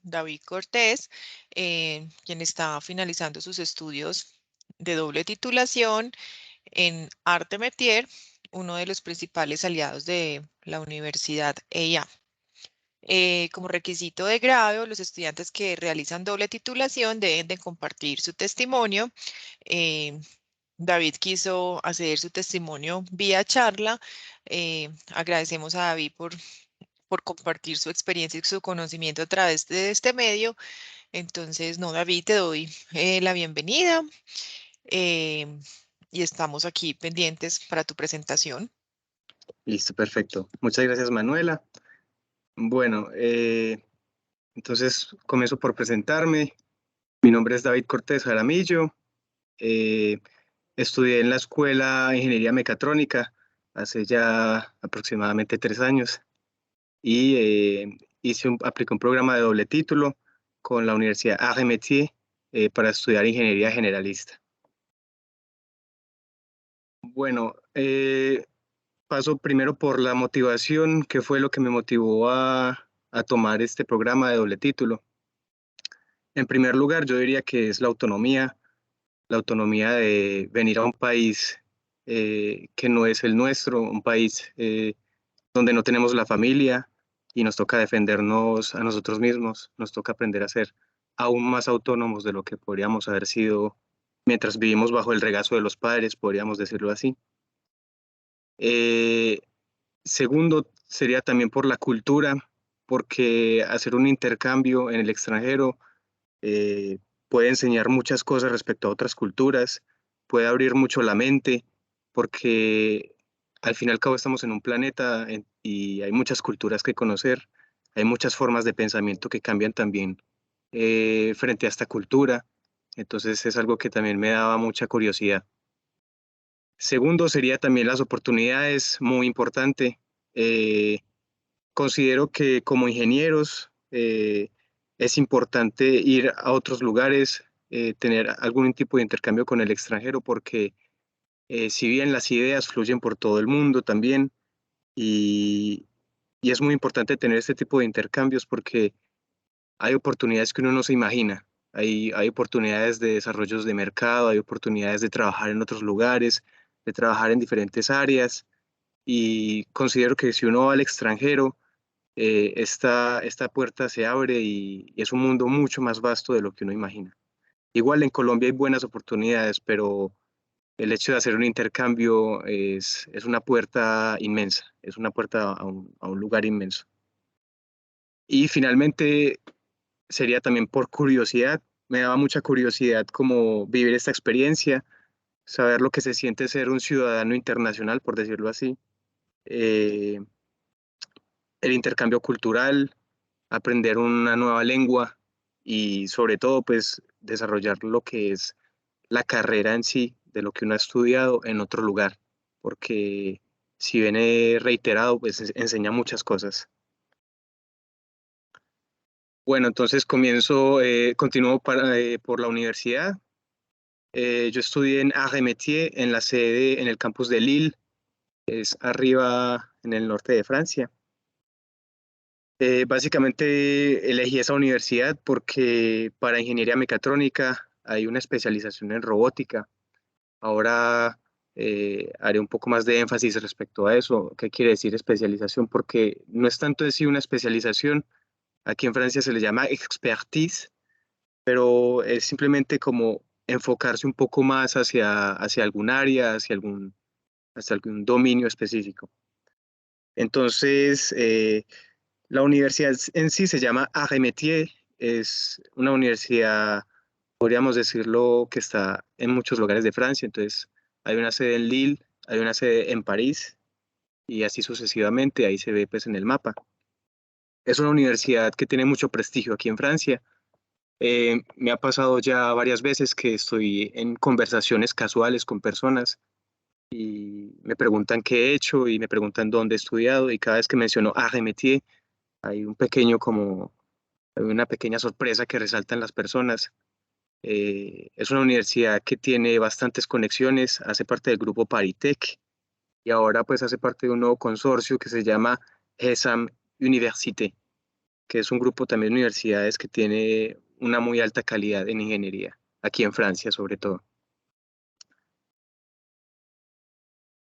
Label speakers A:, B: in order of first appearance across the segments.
A: David Cortés, quien está finalizando sus estudios de doble titulación en Arte Metier, uno de los principales aliados de la Universidad EIA. Como requisito de grado, los estudiantes que realizan doble titulación deben de compartir su testimonio. Eh, David quiso hacer su testimonio vía charla. Agradecemos a David por compartir su experiencia y su conocimiento a través de este medio. Entonces, no, David, te doy la bienvenida eh, y estamos aquí pendientes para tu presentación.
B: Listo, perfecto. Muchas gracias, Manuela. Bueno, entonces comienzo por presentarme. Mi nombre es David Cortés Jaramillo. Eh, Estudié en la Escuela de Ingeniería Mecatrónica hace ya aproximadamente 3 años y apliqué un programa de doble título con la Universidad Arts Métiers para estudiar Ingeniería Generalista. Bueno, paso primero por la motivación, que fue lo que me motivó a tomar este programa de doble título. En primer lugar, yo diría que es la autonomía de venir a un país que no es el nuestro, un país donde no tenemos la familia y nos toca defendernos a nosotros mismos, nos toca aprender a ser aún más autónomos de lo que podríamos haber sido mientras vivimos bajo el regazo de los padres, podríamos decirlo así. Eh, Segundo, sería también por la cultura, porque hacer un intercambio en el extranjero eh, puede enseñar muchas cosas respecto a otras culturas, puede abrir mucho la mente, porque al fin y al cabo estamos en un planeta y hay muchas culturas que conocer, hay muchas formas de pensamiento que cambian también frente a esta cultura, entonces es algo que también me daba mucha curiosidad. Segundo, sería también las oportunidades, muy importante. Eh, Considero que como ingenieros es importante ir a otros lugares, tener algún tipo de intercambio con el extranjero, porque si bien las ideas fluyen por todo el mundo también, y, y es muy importante tener este tipo de intercambios porque hay oportunidades que uno no se imagina. Hay oportunidades de desarrollos de mercado, hay oportunidades de trabajar en otros lugares, de trabajar en diferentes áreas, y considero que si uno va al extranjero, esta puerta se abre y es un mundo mucho más vasto de lo que uno imagina. Igual en Colombia hay buenas oportunidades, pero el hecho de hacer un intercambio es una puerta inmensa, es una puerta a un lugar inmenso. Y finalmente sería también por curiosidad, me daba mucha curiosidad como vivir esta experiencia, saber lo que se siente ser un ciudadano internacional, por decirlo así, eh, el intercambio cultural, aprender una nueva lengua y sobre todo pues desarrollar lo que es la carrera en sí de lo que uno ha estudiado en otro lugar, porque si viene reiterado pues enseña muchas cosas. Bueno, entonces continúo por la universidad. Yo estudié en Arts et Métiers en la sede, en el campus de Lille, es arriba en el norte de Francia. Básicamente elegí esa universidad porque para ingeniería mecatrónica hay una especialización en robótica. Ahora haré un poco más de énfasis respecto a eso. ¿Qué quiere decir especialización? Porque no es tanto en sí una especialización. Aquí en Francia se le llama expertise, pero es simplemente como enfocarse un poco más hacia algún área, hacia algún dominio específico. Entonces, la universidad en sí se llama Arts Métiers, es una universidad, podríamos decirlo, que está en muchos lugares de Francia. Entonces, hay una sede en Lille, hay una sede en París y así sucesivamente, ahí se ve pues en el mapa. Es una universidad que tiene mucho prestigio aquí en Francia. Me ha pasado ya varias veces que estoy en conversaciones casuales con personas y me preguntan qué he hecho y me preguntan dónde he estudiado, y cada vez que menciono Arts Métiers hay un pequeño como hay una pequeña sorpresa que resaltan las personas. Es una universidad que tiene bastantes conexiones, hace parte del grupo Paritech y ahora pues hace parte de un nuevo consorcio que se llama GESAM Université. que es un grupo también de universidades que tiene una muy alta calidad en ingeniería, aquí en Francia sobre todo.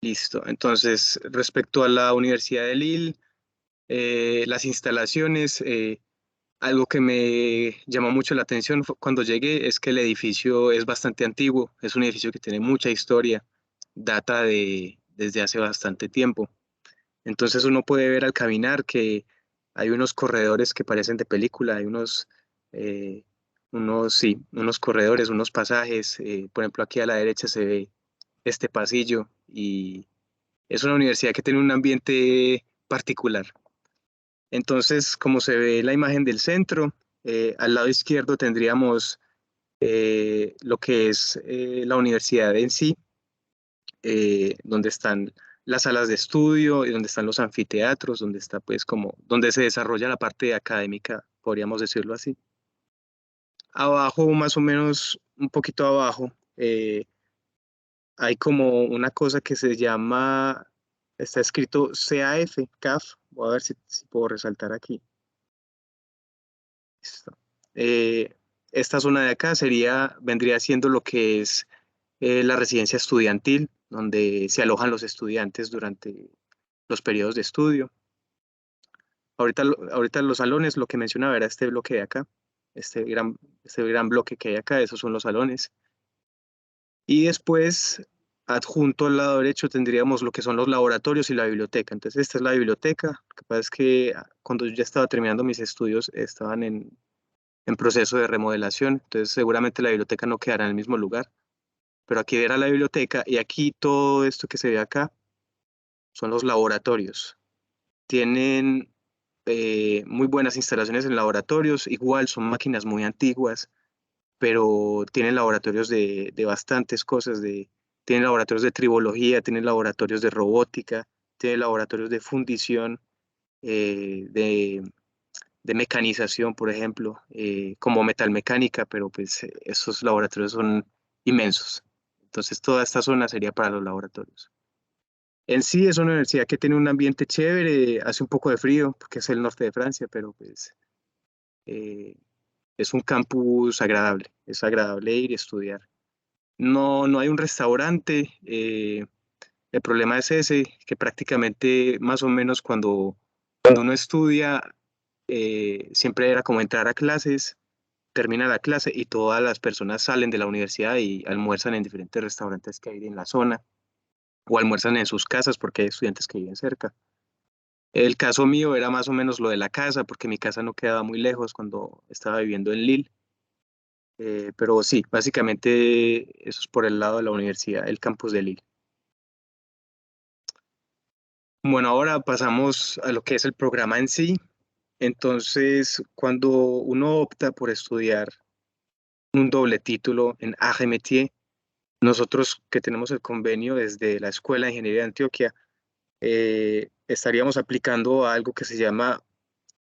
B: Listo. Entonces, respecto a la Universidad de Lille, las instalaciones, algo que me llamó mucho la atención cuando llegué es que el edificio es bastante antiguo, es un edificio que tiene mucha historia, data desde hace bastante tiempo. Entonces uno puede ver al caminar que hay unos corredores que parecen de película, hay eh, sí, unos corredores, unos pasajes. Por ejemplo, aquí a la derecha se ve este pasillo y es una universidad que tiene un ambiente particular. Entonces, como se ve la imagen del centro, al lado izquierdo tendríamos lo que es la universidad en sí, donde están las salas de estudio y donde están los anfiteatros, donde está pues como, donde se desarrolla la parte académica, podríamos decirlo así. Abajo, más o menos un poquito abajo, hay como una cosa que se llama, está escrito CAF, CAF, voy a ver si puedo resaltar aquí. Listo. Esta zona de acá vendría siendo lo que es la residencia estudiantil, donde se alojan los estudiantes durante los periodos de estudio. Ahorita los salones, lo que mencionaba era este bloque de acá, este gran bloque que hay acá, esos son los salones. Y después, adjunto al lado derecho, tendríamos lo que son los laboratorios y la biblioteca. Entonces, esta es la biblioteca. Lo que pasa es que cuando yo ya estaba terminando mis estudios, estaban en proceso de remodelación. Entonces, seguramente la biblioteca no quedará en el mismo lugar. Pero aquí era la biblioteca y aquí todo esto que se ve acá son los laboratorios. Tienen muy buenas instalaciones en laboratorios, igual son máquinas muy antiguas, pero tienen laboratorios de bastantes cosas, tienen laboratorios de tribología, tienen laboratorios de robótica, tienen laboratorios de fundición, eh, de, de mecanización, por ejemplo, como metalmecánica, pero pues esos laboratorios son inmensos. Entonces toda esta zona sería para los laboratorios. En sí es una universidad que tiene un ambiente chévere, hace un poco de frío porque es el norte de Francia, pero pues eh, es un campus agradable, es agradable ir y estudiar. No hay un restaurante, el problema es ese, que prácticamente más o menos cuando uno estudia, siempre era como entrar a clases, termina la clase y todas las personas salen de la universidad y almuerzan en diferentes restaurantes que hay en la zona o almuerzan en sus casas porque hay estudiantes que viven cerca. El caso mío era más o menos lo de la casa, porque mi casa no quedaba muy lejos cuando estaba viviendo en Lille. Pero sí, básicamente eso es por el lado de la universidad, el campus de Lille. Bueno, ahora pasamos a lo que es el programa en sí. Entonces, cuando uno opta por estudiar un doble título en Arts Métiers, nosotros que tenemos el convenio desde la Escuela de Ingeniería de Antioquia, estaríamos aplicando a algo que se llama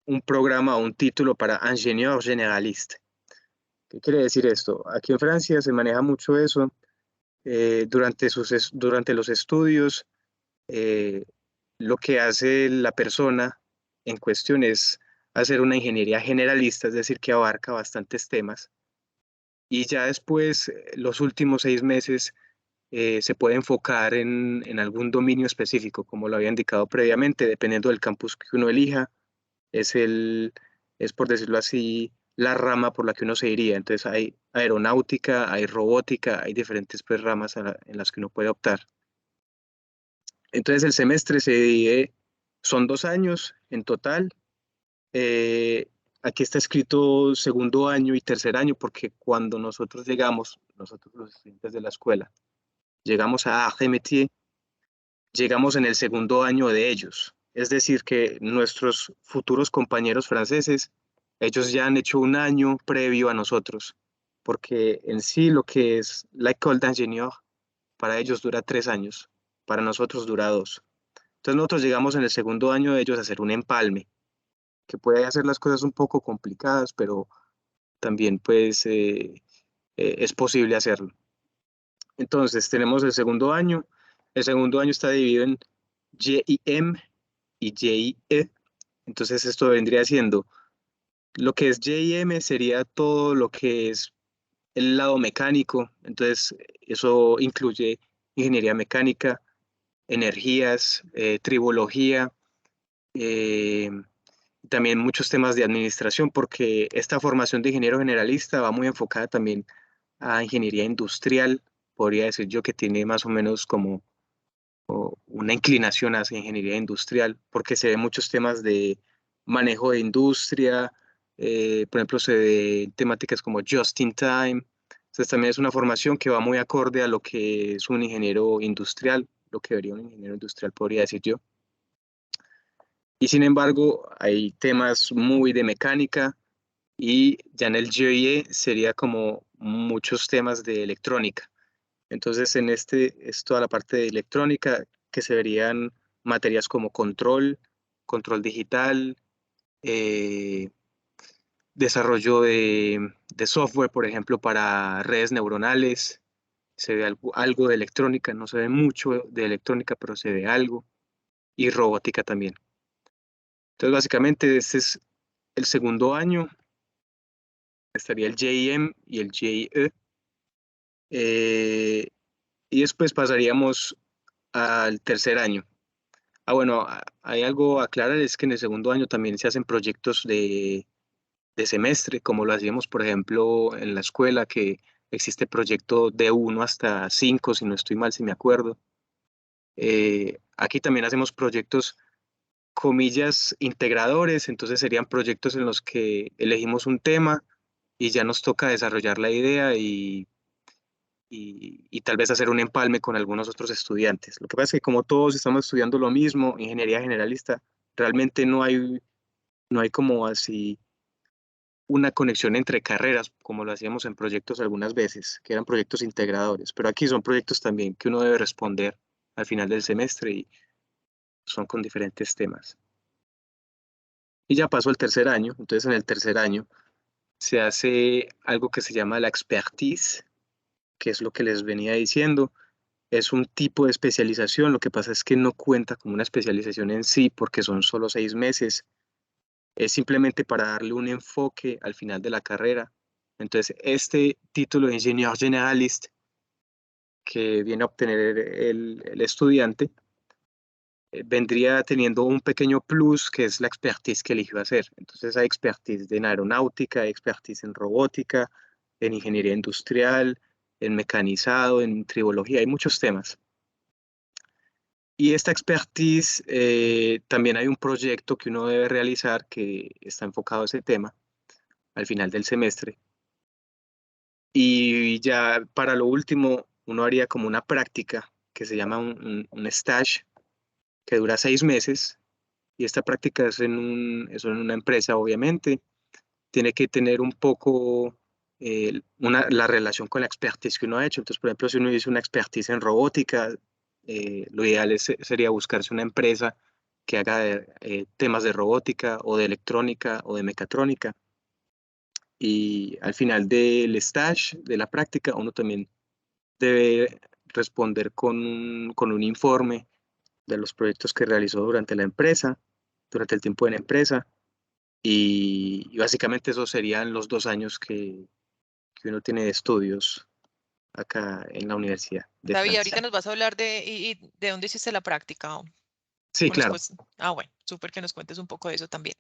B: un programa o un título para ingénieur généraliste. ¿Qué quiere decir esto? Aquí en Francia se maneja mucho eso. Durante los estudios, eh, lo que hace la persona en cuestión es hacer una ingeniería generalista, es decir, que abarca bastantes temas. Y ya después, los últimos 6 meses, se puede enfocar en algún dominio específico, como lo había indicado previamente, dependiendo del campus que uno elija es es por decirlo así, la rama por la que uno se iría. Entonces hay aeronáutica, hay robótica, hay diferentes pues, ramas en las que uno puede optar. Entonces el semestre se divide, son 2 años en total. Eh, Aquí está escrito segundo año y tercer año porque cuando nosotros llegamos, nosotros los estudiantes de la escuela, llegamos a AG llegamos en el segundo año de ellos. Es decir, que nuestros futuros compañeros franceses, ellos ya han hecho un año previo a nosotros, porque en sí lo que es la École d'Ingénieur, para ellos dura 3 años, para nosotros dura 2. Entonces nosotros llegamos en el segundo año de ellos a hacer un empalme, que puede hacer las cosas un poco complicadas, pero también pues es posible hacerlo. Entonces tenemos el segundo año está dividido en JIM y JIE. Entonces esto vendría siendo Lo que es JM sería todo lo que es el lado mecánico, entonces eso incluye ingeniería mecánica, energías, tribología, eh, también muchos temas de administración, porque esta formación de ingeniero generalista va muy enfocada también a ingeniería industrial, podría decir yo que tiene más o menos como una inclinación hacia ingeniería industrial, porque se ven muchos temas de manejo de industria, por ejemplo, se ve temáticas como just in time. Entonces también es una formación que va muy acorde a lo que es un ingeniero industrial, lo que vería un ingeniero industrial, podría decir yo. Y sin embargo, hay temas muy de mecánica y ya en el GIE sería como muchos temas de electrónica. Entonces, en este es toda la parte de electrónica que se verían materias como control, control digital, eh, desarrollo de software, por ejemplo, para redes neuronales. Se ve algo de electrónica, no se ve mucho de electrónica, pero se ve algo. Y robótica también. Entonces, básicamente, este es el segundo año. Estaría el JEM y el JE. eh, y después pasaríamos al tercer año. Ah, bueno, hay algo a aclarar, es que en el segundo año también se hacen proyectos de semestre, como lo hacíamos, por ejemplo, en la escuela, que existe proyecto de 1 hasta 5, si no estoy mal, si me acuerdo. Aquí también hacemos proyectos, comillas, integradores, entonces serían proyectos en los que elegimos un tema y ya nos toca desarrollar la idea y tal vez hacer un empalme con algunos otros estudiantes. Lo que pasa es que como todos estamos estudiando lo mismo, ingeniería generalista, realmente no hay como así una conexión entre carreras, como lo hacíamos en proyectos algunas veces, que eran proyectos integradores, pero aquí son proyectos también que uno debe responder al final del semestre y son con diferentes temas. Y ya pasó el tercer año, entonces en el tercer año se hace algo que se llama la expertise, que es lo que les venía diciendo. Es un tipo de especialización, lo que pasa es que no cuenta como una especialización en sí porque son solo 6 meses, es simplemente para darle un enfoque al final de la carrera. Entonces, este título de ingenieur generalist que viene a obtener el estudiante vendría teniendo un pequeño plus que es la expertise que eligió hacer. Entonces, hay expertise en aeronáutica, hay expertise en robótica, en ingeniería industrial, en mecanizado, en tribología, hay muchos temas. Y esta expertise, también hay un proyecto que uno debe realizar que está enfocado a ese tema al final del semestre. Y ya para lo último, uno haría como una práctica que se llama un stage, que dura 6 meses. Y esta práctica es en una empresa, obviamente. Tiene que tener un poco la relación con la expertise que uno ha hecho. Entonces, por ejemplo, si uno dice una expertise en robótica, lo ideal sería buscarse una empresa que haga temas de robótica o de electrónica o de mecatrónica. Y al final del stage, de la práctica, uno también debe responder con un informe de los proyectos que realizó durante la empresa, durante el tiempo de la empresa. Y básicamente esos serían los 2 años que uno tiene de estudios acá en la Universidad de
A: David, ahorita
B: Francia.
A: nos vas a hablar y de dónde hiciste la práctica.
B: Sí,
A: O nos
B: claro.
A: pues, bueno, súper que nos cuentes un poco de eso también.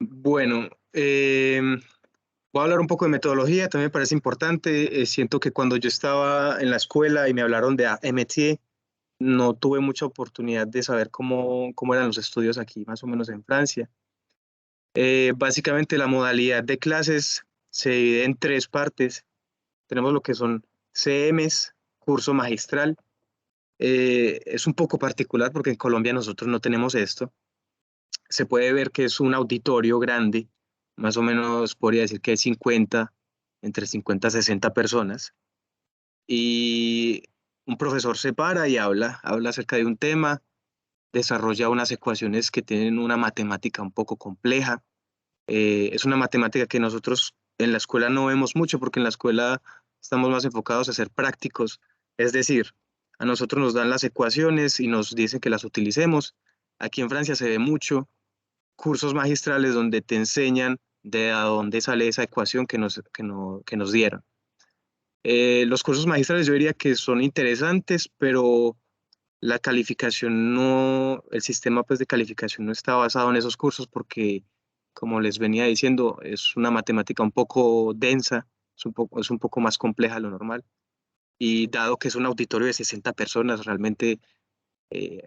B: Bueno, voy a hablar un poco de metodología, también me parece importante. Siento que cuando yo estaba en la escuela y me hablaron de MT, no tuve mucha oportunidad de saber cómo eran los estudios aquí, más o menos en Francia. Básicamente la modalidad de clases se divide en 3 partes. Tenemos lo que son CMs, curso magistral. Es un poco particular porque en Colombia nosotros no tenemos esto. Se puede ver que es un auditorio grande, más o menos podría decir que hay entre 50 y 60 personas. Y un profesor se para y habla acerca de un tema, desarrolla unas ecuaciones que tienen una matemática un poco compleja. Es una matemática que nosotros en la escuela no vemos mucho porque en la escuela estamos más enfocados a ser prácticos. Es decir, a nosotros nos dan las ecuaciones y nos dicen que las utilicemos. Aquí en Francia se ve mucho cursos magistrales donde te enseñan de a dónde sale esa ecuación que nos dieron. Los cursos magistrales yo diría que son interesantes, pero la calificación no, el sistema pues de calificación no está basado en esos cursos porque, como les venía diciendo, es una matemática un poco densa, es un poco más compleja de lo normal. Y dado que es un auditorio de 60 personas, realmente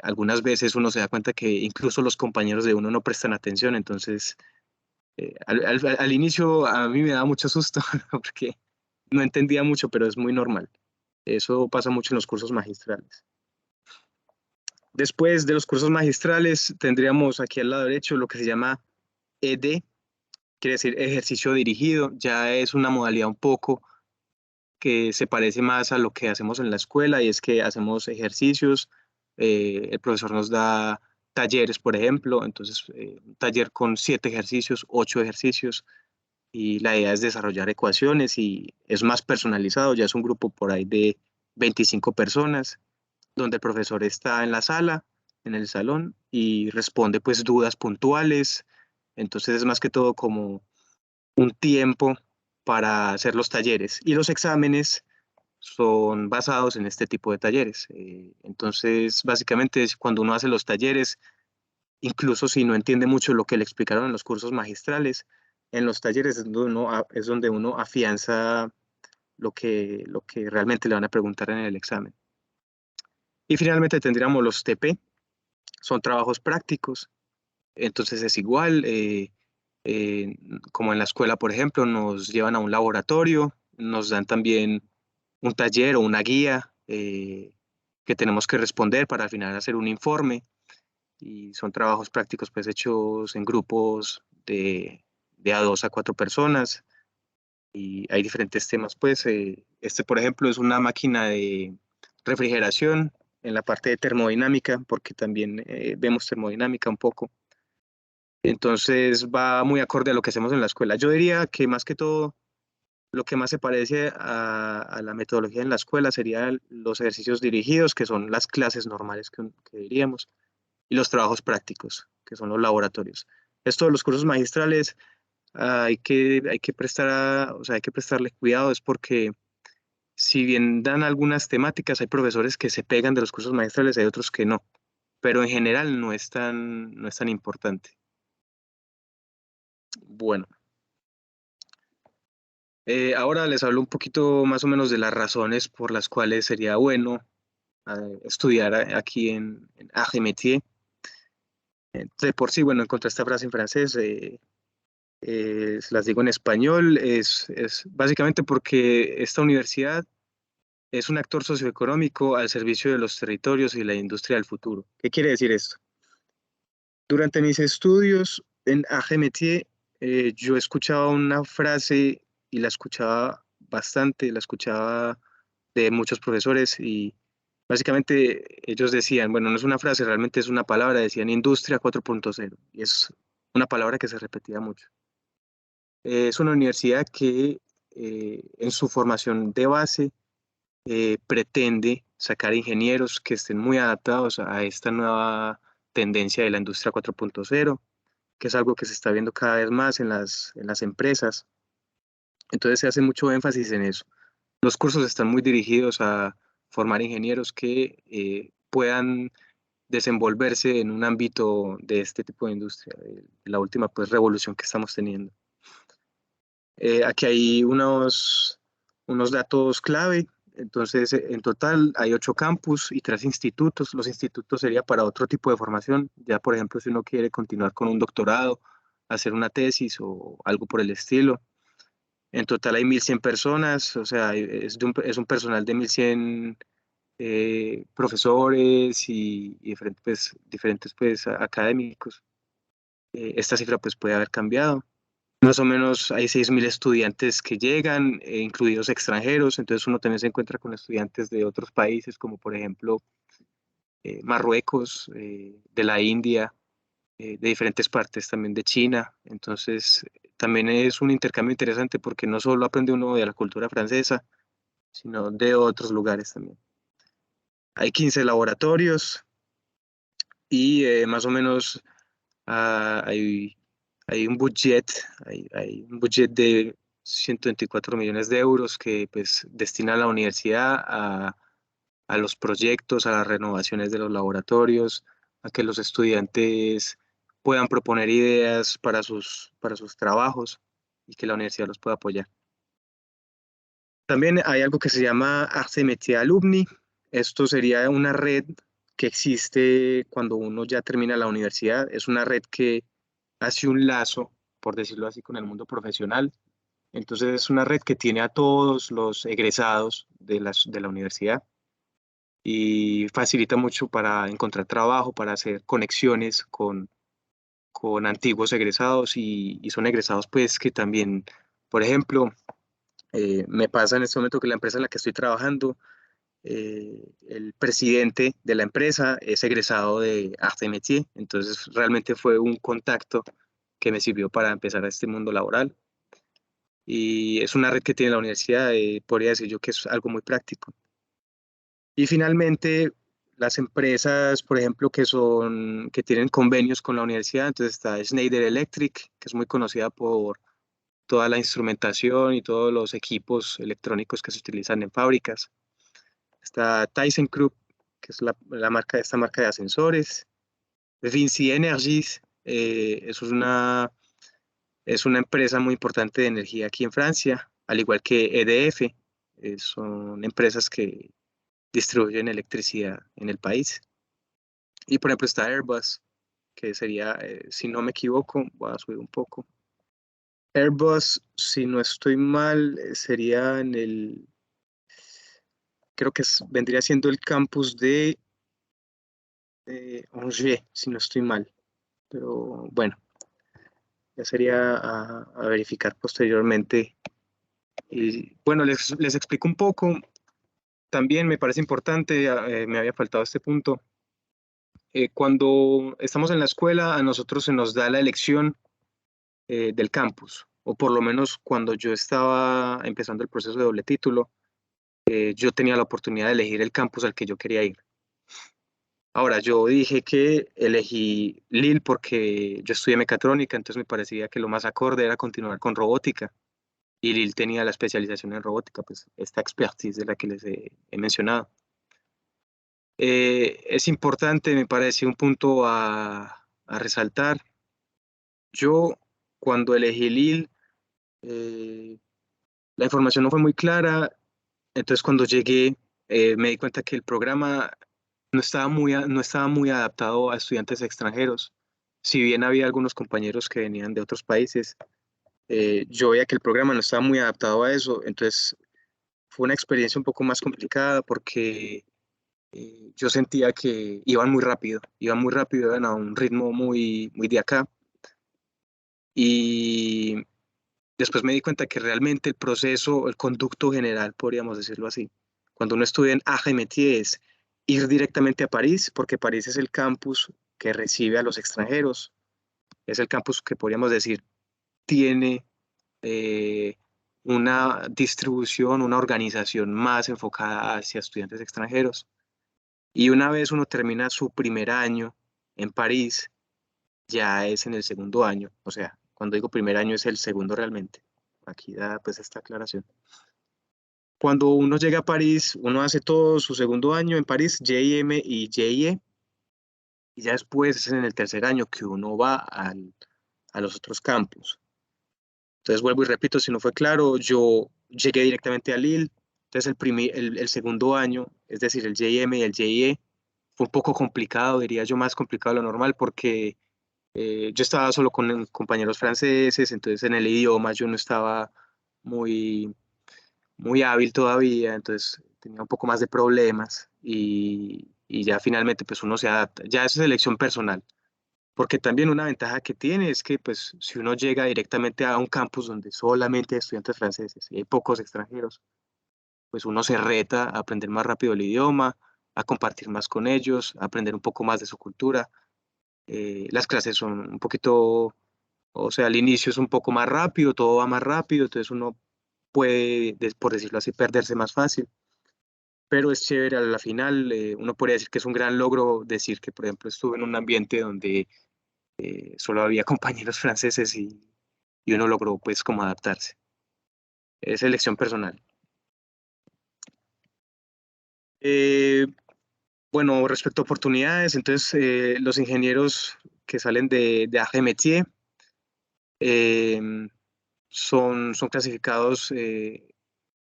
B: algunas veces uno se da cuenta que incluso los compañeros de uno no prestan atención. Entonces, al inicio a mí me daba mucho susto porque no entendía mucho, pero es muy normal. Eso pasa mucho en los cursos magistrales. Después de los cursos magistrales, tendríamos aquí al lado derecho lo que se llama ED, quiere decir ejercicio dirigido. Ya es una modalidad un poco que se parece más a lo que hacemos en la escuela, y es que hacemos ejercicios, el profesor nos da talleres, por ejemplo, entonces un taller con 7 ejercicios, 8 ejercicios, y la idea es desarrollar ecuaciones y es más personalizado, ya es un grupo por ahí de 25 personas, donde el profesor está en la sala, en el salón, y responde pues dudas puntuales. Entonces es más que todo como un tiempo para hacer los talleres, y los exámenes son basados en este tipo de talleres. Entonces, básicamente es cuando uno hace los talleres, incluso si no entiende mucho lo que le explicaron en los cursos magistrales, en los talleres es donde uno afianza lo que realmente le van a preguntar en el examen. Y finalmente tendríamos los TP, son trabajos prácticos. Entonces es igual, eh, como en la escuela, por ejemplo, nos llevan a un laboratorio, nos dan también un taller o una guía que tenemos que responder para al final hacer un informe, y son trabajos prácticos pues hechos en grupos de a 2 a 4 personas, y hay diferentes temas pues este por ejemplo es una máquina de refrigeración en la parte de termodinámica, porque también vemos termodinámica un poco. Entonces va muy acorde a lo que hacemos en la escuela. Yo diría que más que todo, lo que más se parece a la metodología en la escuela serían los ejercicios dirigidos, que son las clases normales que diríamos, y los trabajos prácticos, que son los laboratorios. Esto de los cursos magistrales hay que o sea, hay que prestarle cuidado, es porque si bien dan algunas temáticas, hay profesores que se pegan de los cursos magistrales, hay otros que no, pero en general no es tan importante. Bueno. Ahora les hablo un poquito más o menos de las razones por las cuales sería bueno estudiar aquí en Arts-et-Métiers. De por sí, bueno, encontré esta frase en francés, se las digo en español, es básicamente porque esta universidad es un actor socioeconómico al servicio de los territorios y la industria del futuro. ¿Qué quiere decir esto? Durante mis estudios en Arts-et-Métiers, yo escuchaba una frase y la escuchaba bastante, la escuchaba de muchos profesores, y básicamente ellos decían, bueno, no es una frase, realmente es una palabra, decían Industria 4.0, y es una palabra que se repetía mucho. Es una universidad que en su formación de base pretende sacar ingenieros que estén muy adaptados a esta nueva tendencia de la Industria 4.0, que es algo que se está viendo cada vez más en las empresas. Entonces se hace mucho énfasis en eso. Los cursos están muy dirigidos a formar ingenieros que puedan desenvolverse en un ámbito de este tipo de industria, de la última pues revolución que estamos teniendo. Aquí hay unos datos clave. Entonces, en total hay 8 campus y 3 institutos. Los institutos sería para otro tipo de formación. Ya, por ejemplo, si uno quiere continuar con un doctorado, hacer una tesis o algo por el estilo. En total hay 1.100 personas, o sea, es un personal de 1.100 profesores y diferentes pues, académicos. Esta cifra pues puede haber cambiado. Más o menos hay 6.000 estudiantes que llegan, incluidos extranjeros, entonces uno también se encuentra con estudiantes de otros países, como por ejemplo Marruecos, de la India, de diferentes partes también de China. Entonces también es un intercambio interesante porque no solo aprende uno de la cultura francesa, sino de otros lugares también. Hay 15 laboratorios y más o menos hay hay un budget, hay un budget de 124 millones de euros que pues destina la universidad a los proyectos, a las renovaciones de los laboratorios, a que los estudiantes puedan proponer ideas para sus trabajos y que la universidad los pueda apoyar. También hay algo que se llama Arte Métier Alumni. Esto sería una red que existe cuando uno ya termina la universidad. Es una red que hace un lazo, por decirlo así, con el mundo profesional. Entonces es una red que tiene a todos los egresados de la universidad y facilita mucho para encontrar trabajo, para hacer conexiones con antiguos egresados y son egresados pues que también, por ejemplo, me pasa en este momento que la empresa en la que estoy trabajando, el presidente de la empresa es egresado de Arte Métier, entonces realmente fue un contacto que me sirvió para empezar a este mundo laboral. Y es una red que tiene la universidad, podría decir yo que es algo muy práctico. Y finalmente, las empresas, por ejemplo, que tienen convenios con la universidad, entonces está Schneider Electric, que es muy conocida por toda la instrumentación y todos los equipos electrónicos que se utilizan en fábricas. Está ThyssenKrupp, que es esta marca de ascensores. Vinci Energies, es una empresa muy importante de energía aquí en Francia, al igual que EDF, son empresas que distribuyen electricidad en el país. Y por ejemplo está Airbus, que sería, si no me equivoco, voy a subir un poco. Airbus, si no estoy mal, sería creo que vendría siendo el campus de Angers, si no estoy mal. Pero bueno, ya sería a verificar posteriormente. Y bueno, les explico un poco. También me parece importante, me había faltado este punto. Cuando estamos en la escuela, a nosotros se nos da la elección del campus, o por lo menos cuando yo estaba empezando el proceso de doble título, yo tenía la oportunidad de elegir el campus al que yo quería ir. Ahora, yo dije que elegí Lille porque yo estudié mecatrónica, entonces me parecía que lo más acorde era continuar con robótica. Y Lille tenía la especialización en robótica, pues esta expertise de la que les he mencionado. Es importante, me parece, un punto a resaltar. Yo, cuando elegí Lille, eh, la información no fue muy clara, entonces cuando llegué me di cuenta que el programa no estaba muy adaptado a estudiantes extranjeros. Si bien había algunos compañeros que venían de otros países, yo veía que el programa no estaba muy adaptado a eso, entonces fue una experiencia un poco más complicada porque yo sentía que iban muy rápido, iban a un ritmo muy de acá. Y después me di cuenta que realmente el proceso, el conducto general, podríamos decirlo así, cuando uno estudia en AGMT es ir directamente a París, porque París es el campus que recibe a los extranjeros, es el campus que podríamos decir tiene eh, una distribución, una organización más enfocada hacia estudiantes extranjeros. Y una vez uno termina su primer año en París, ya es en el segundo año, o sea, cuando digo primer año es el segundo realmente. Aquí da pues esta aclaración. Cuando uno llega a París, uno hace todo su segundo año en París, JM y JE, y ya después es en el tercer año que uno va a los otros campus. Entonces vuelvo y repito, si no fue claro, yo llegué directamente a Lille, entonces el segundo año, es decir, el JM y el JE, fue un poco complicado, diría yo más complicado de lo normal, porque yo estaba solo con compañeros franceses, entonces en el idioma yo no estaba muy, muy hábil todavía, entonces tenía un poco más de problemas y ya finalmente pues uno se adapta. Ya eso es elección personal, porque también una ventaja que tiene es que pues si uno llega directamente a un campus donde solamente hay estudiantes franceses y hay pocos extranjeros, pues uno se reta a aprender más rápido el idioma, a compartir más con ellos, a aprender un poco más de su cultura. Las clases son un poquito, o sea, al inicio es un poco más rápido, todo va más rápido, entonces uno puede, por decirlo así, perderse más fácil. Pero es chévere a la final, uno podría decir que es un gran logro decir que, por ejemplo, estuve en un ambiente donde solo había compañeros franceses y uno logró pues como adaptarse. Es elección personal. Eh, bueno, respecto a oportunidades, entonces los ingenieros que salen de Arts et Métiers eh, son clasificados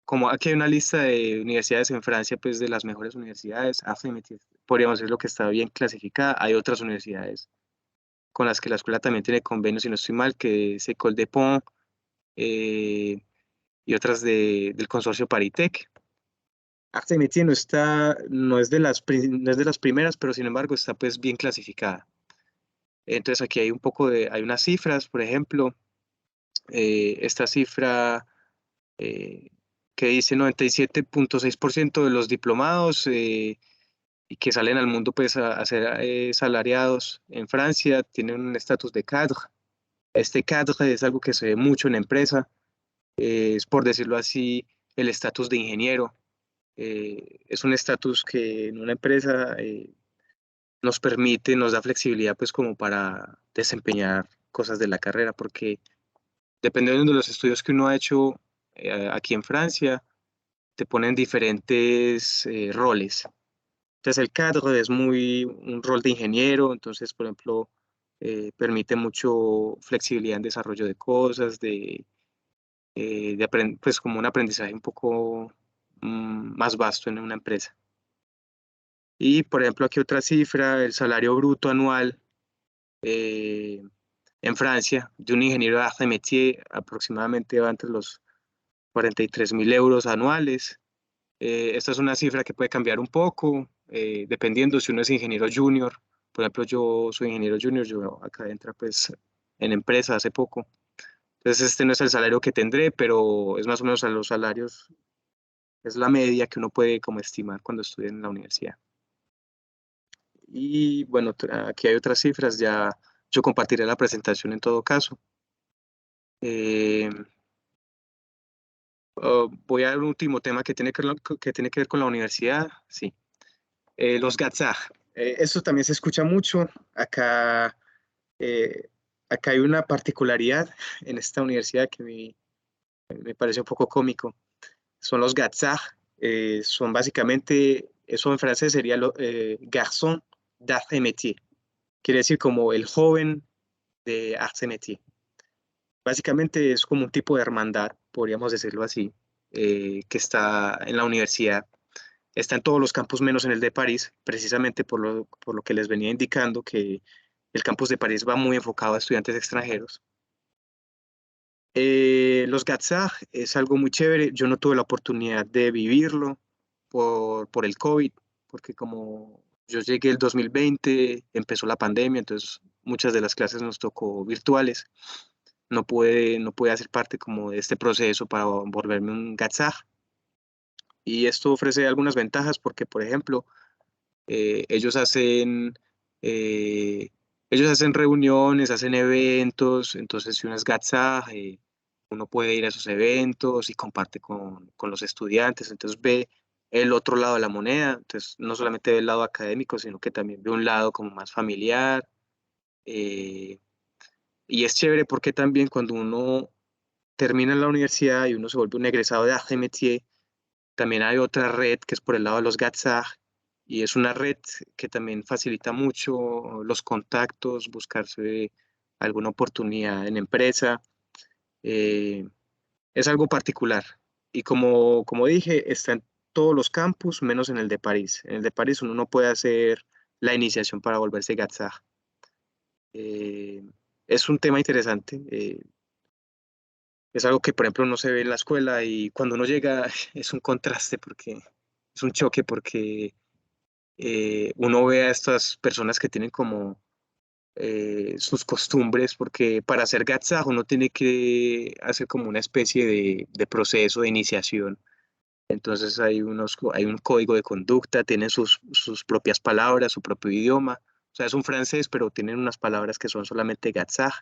B: como aquí hay una lista de universidades en Francia, pues de las mejores universidades, Arts et Métiers, podríamos decir lo que está bien clasificada. Hay otras universidades con las que la escuela también tiene convenios, si no estoy mal, que es École de Pont eh, y otras del consorcio Paritech. Arts et Métiers no está, no es de las primeras, pero sin embargo está pues bien clasificada. Entonces aquí hay un poco hay unas cifras, por ejemplo, esta cifra eh, que dice 97,6% de los diplomados y que salen al mundo pues a ser salariados en Francia tienen un estatus de cadre. Este cadre es algo que se ve mucho en la empresa, es por decirlo así el estatus de ingeniero. Es un estatus que en una empresa nos permite, nos da flexibilidad pues como para desempeñar cosas de la carrera, porque dependiendo de los estudios que uno ha hecho aquí en Francia, te ponen diferentes roles. Entonces el cadre es muy un rol de ingeniero, entonces por ejemplo permite mucho flexibilidad en desarrollo de cosas, pues como un aprendizaje un poco más vasto en una empresa. Y por ejemplo aquí otra cifra, el salario bruto anual eh, en Francia de un ingeniero de arts et métiers aproximadamente va entre los 43.000 euros anuales. Esta es una cifra que puede cambiar un poco, dependiendo si uno es ingeniero junior. Por ejemplo, yo soy ingeniero junior, yo acá entra pues en empresa hace poco. Entonces este no es el salario que tendré, pero es más o menos a los salarios, es la media que uno puede como estimar cuando estudia en la universidad. Y bueno, aquí hay otras cifras, ya yo compartiré la presentación en todo caso. Eh, Voy a dar un último tema que tiene que ver con la universidad. Sí. Los GATSAG. Eso también se escucha mucho. Eh, acá hay una particularidad en esta universidad que me parece un poco cómico. Son los GATSAG. Son básicamente, eso en francés sería Garçon d'Arts et Métiers. Quiere decir como el joven de Arts et Métiers. Básicamente es como un tipo de hermandad, podríamos decirlo así, que está en la universidad. Está en todos los campus menos en el de París, precisamente por lo que les venía indicando que el campus de París va muy enfocado a estudiantes extranjeros. Los GATSAG es algo muy chévere. Yo no tuve la oportunidad de vivirlo por el COVID, porque como yo llegué el 2020, empezó la pandemia, entonces muchas de las clases nos tocó virtuales. No pude hacer parte como de este proceso para volverme un GATSAG. Y esto ofrece algunas ventajas porque, por ejemplo, eh, ellos hacen, eh, ellos hacen reuniones, hacen eventos, entonces si uno es GATSAG, uno puede ir a esos eventos y comparte con los estudiantes, entonces ve el otro lado de la moneda, entonces no solamente ve el lado académico, sino que también ve un lado como más familiar. eh, y es chévere porque también cuando uno termina la universidad y uno se vuelve un egresado de Arts et Métiers, también hay otra red que es por el lado de los GATSAG y es una red que también facilita mucho los contactos, buscarse alguna oportunidad en empresa. Eh, es algo particular y como dije, está en todos los campus menos en el de París. En el de París uno no puede hacer la iniciación para volverse GATSAG. Eh, es un tema interesante. Es algo que, por ejemplo, no se ve en la escuela y cuando uno llega es un contraste porque es un choque porque uno ve a estas personas que tienen como sus costumbres, porque para hacer GATSAG uno tiene que hacer como una especie de proceso de iniciación. Entonces hay un código de conducta, tienen sus propias palabras, su propio idioma. O sea, es un francés, pero tienen unas palabras que son solamente GATSAG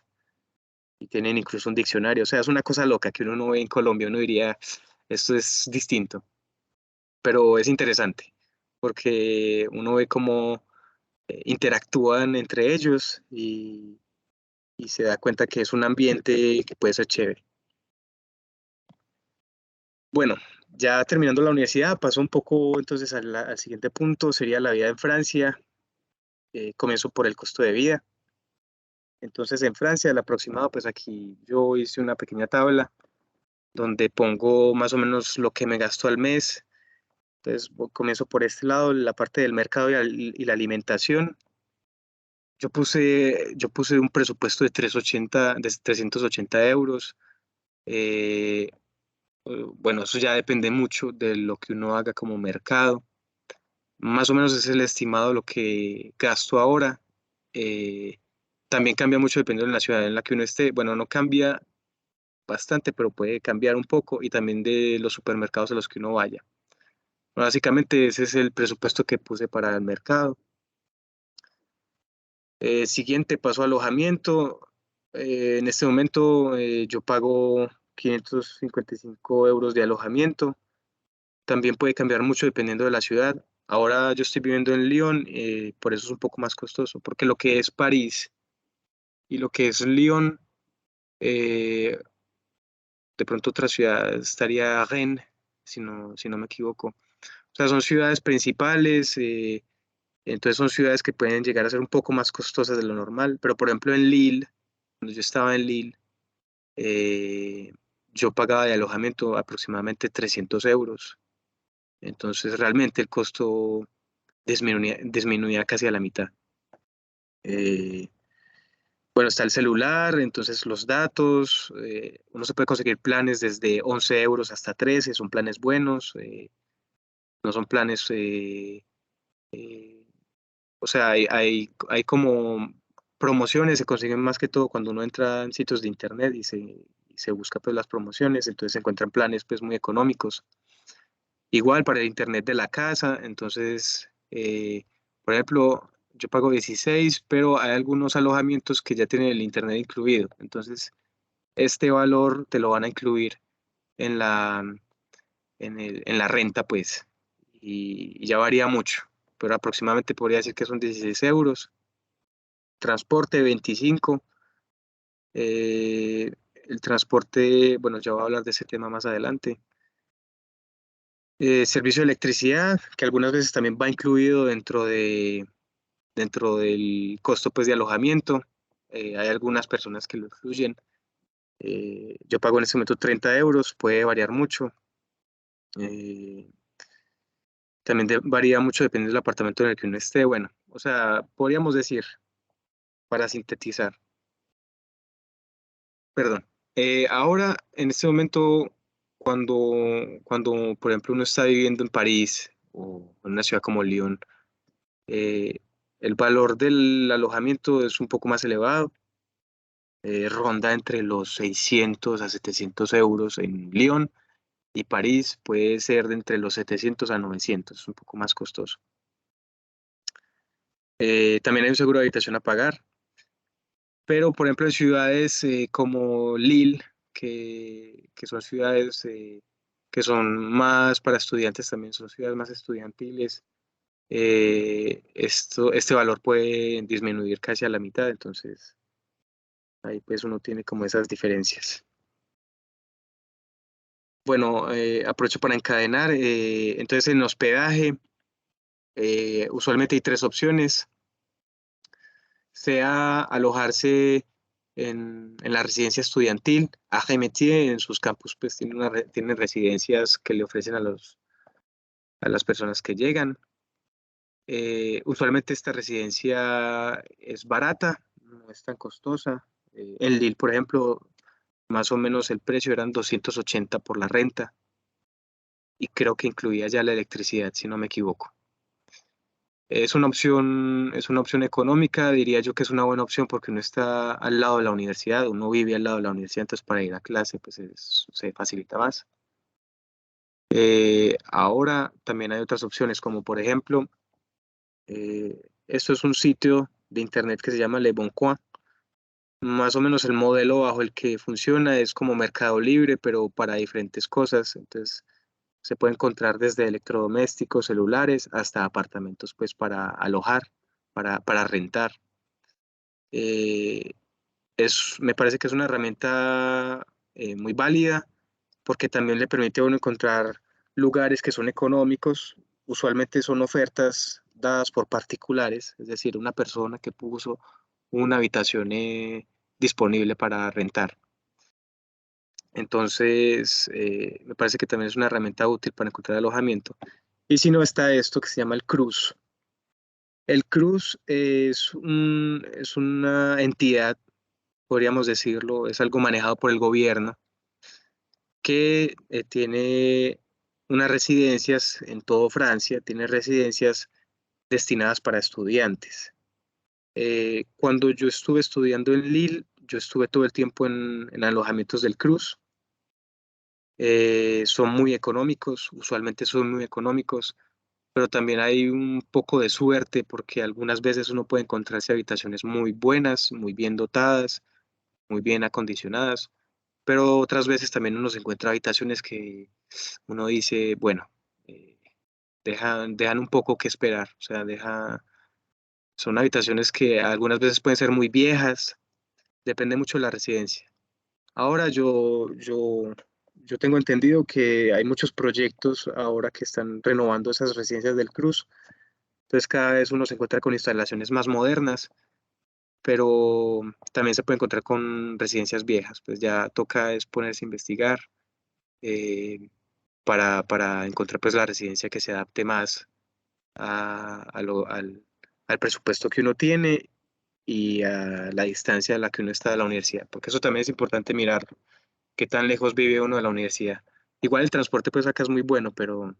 B: y tienen incluso un diccionario. O sea, es una cosa loca que uno no ve en Colombia, uno diría, esto es distinto, pero es interesante porque uno ve cómo interactúan entre ellos y se da cuenta que es un ambiente que puede ser chévere. Bueno, ya terminando la universidad, paso un poco entonces al siguiente punto, sería la vida en Francia. Comienzo por el costo de vida. Entonces en Francia, el aproximado, pues aquí yo hice una pequeña tabla donde pongo más o menos lo que me gasto al mes. Entonces comienzo por este lado, la parte del mercado y la alimentación. Yo puse un presupuesto de 380 euros. Eh, bueno, eso ya depende mucho de lo que uno haga como mercado. Más o menos es el estimado lo que gasto ahora. Eh, También cambia mucho dependiendo de la ciudad en la que uno esté. Bueno, no cambia bastante, pero puede cambiar un poco y también de los supermercados a los que uno vaya. Bueno, básicamente ese es el presupuesto que puse para el mercado. Siguiente paso, alojamiento. En este momento yo pago 555 euros de alojamiento. También puede cambiar mucho dependiendo de la ciudad. Ahora yo estoy viviendo en Lyon, por eso es un poco más costoso, porque lo que es París y lo que es Lyon, eh, de pronto otra ciudad estaría Rennes, si no me equivoco. O sea, son ciudades principales, entonces son ciudades que pueden llegar a ser un poco más costosas de lo normal, pero por ejemplo en Lille, cuando yo estaba en Lille, eh, yo pagaba de alojamiento aproximadamente 300 euros. Entonces realmente el costo disminuía casi a la mitad. Eh, bueno, está el celular, entonces los datos, uno se puede conseguir planes desde 11 euros hasta 13, son planes buenos, no son planes, eh, o sea, hay como promociones, se consiguen más que todo cuando uno entra en sitios de internet y se busca pues las promociones, entonces se encuentran planes pues muy económicos. Igual para el internet de la casa, entonces, por ejemplo, yo pago 16, pero hay algunos alojamientos que ya tienen el internet incluido. Entonces, este valor te lo van a incluir en la renta, pues, y ya varía mucho, pero aproximadamente podría decir que son 16 euros. Transporte 25. El transporte, bueno, ya voy a hablar de ese tema más adelante. Servicio de electricidad, que algunas veces también va incluido dentro del costo pues, de alojamiento. Hay algunas personas que lo incluyen. Yo pago en este momento 30 euros, puede variar mucho. Eh, También varía mucho dependiendo del apartamento en el que uno esté. Bueno, o sea, podríamos decir, para sintetizar, perdón. Ahora, en este momento, cuando, por ejemplo, uno está viviendo en París o en una ciudad como Lyon, eh, el valor del alojamiento es un poco más elevado, ronda entre los 600 a 700 euros en Lyon y París puede ser de entre los 700 a 900, es un poco más costoso. También hay un seguro de habitación a pagar, pero por ejemplo en ciudades como Lille, que son ciudades que son más para estudiantes también, son ciudades más estudiantiles, este valor puede disminuir casi a la mitad, entonces ahí pues uno tiene como esas diferencias. Bueno, aprovecho para encadenar. Entonces, en hospedaje, usualmente hay tres opciones. Sea alojarse en la residencia estudiantil. AGMT en sus campus pues tienen residencias que le ofrecen a las personas que llegan. Usualmente esta residencia es barata, no es tan costosa. En Lille, por ejemplo, más o menos el precio eran 280 por la renta y creo que incluía ya la electricidad, si no me equivoco. Es una opción económica, diría yo que es una buena opción porque uno está al lado de la universidad, uno vive al lado de la universidad, entonces para ir a clase pues se facilita más. Ahora también hay otras opciones, como por ejemplo, esto es un sitio de internet que se llama Le Bon Coin. Más o menos el modelo bajo el que funciona es como Mercado Libre, pero para diferentes cosas. Entonces, se puede encontrar desde electrodomésticos, celulares, hasta apartamentos, pues para alojar, para rentar. Eh, me parece que es una herramienta muy válida porque también le permite a uno encontrar lugares que son económicos. Usualmente son ofertas dadas por particulares, es decir, una persona que puso una habitación disponible para rentar. Entonces, me parece que también es una herramienta útil para encontrar alojamiento. Y si no, está esto que se llama el CRUZ. El CRUZ es una entidad, podríamos decirlo, es algo manejado por el gobierno que tiene unas residencias en todo Francia, tiene residencias destinadas para estudiantes. Cuando yo estuve estudiando en Lille, yo estuve todo el tiempo en alojamientos del CRUZ. Son muy económicos, usualmente son muy económicos, pero también hay un poco de suerte porque algunas veces uno puede encontrarse habitaciones muy buenas, muy bien dotadas, muy bien acondicionadas, pero otras veces también uno se encuentra habitaciones que uno dice, bueno, eh, dejan un poco que esperar, o sea, son habitaciones que algunas veces pueden ser muy viejas, depende mucho de la residencia. Ahora yo tengo entendido que hay muchos proyectos ahora que están renovando esas residencias del Cruz. Entonces cada vez uno se encuentra con instalaciones más modernas, pero también se puede encontrar con residencias viejas. Pues ya toca es ponerse a investigar eh, para encontrar pues la residencia que se adapte más al presupuesto que uno tiene y a la distancia a la que uno está de la universidad, porque eso también es importante mirar qué tan lejos vive uno de la universidad. Igual el transporte pues acá es muy bueno, pero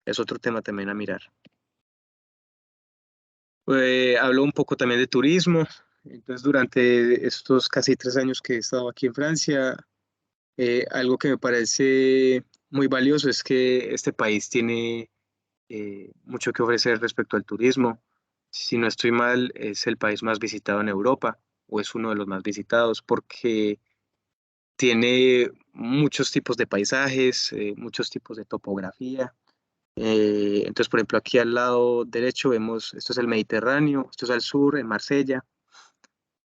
B: es otro tema también a mirar. Hablo un poco también de turismo. Entonces, durante estos casi 3 años que he estado aquí en Francia, algo que me parece muy valioso es que este país tiene mucho que ofrecer respecto al turismo. Si no estoy mal, es el país más visitado en Europa o es uno de los más visitados porque tiene muchos tipos de paisajes, muchos tipos de topografía. Entonces, por ejemplo, aquí al lado derecho vemos, esto es el Mediterráneo, esto es al sur, en Marsella.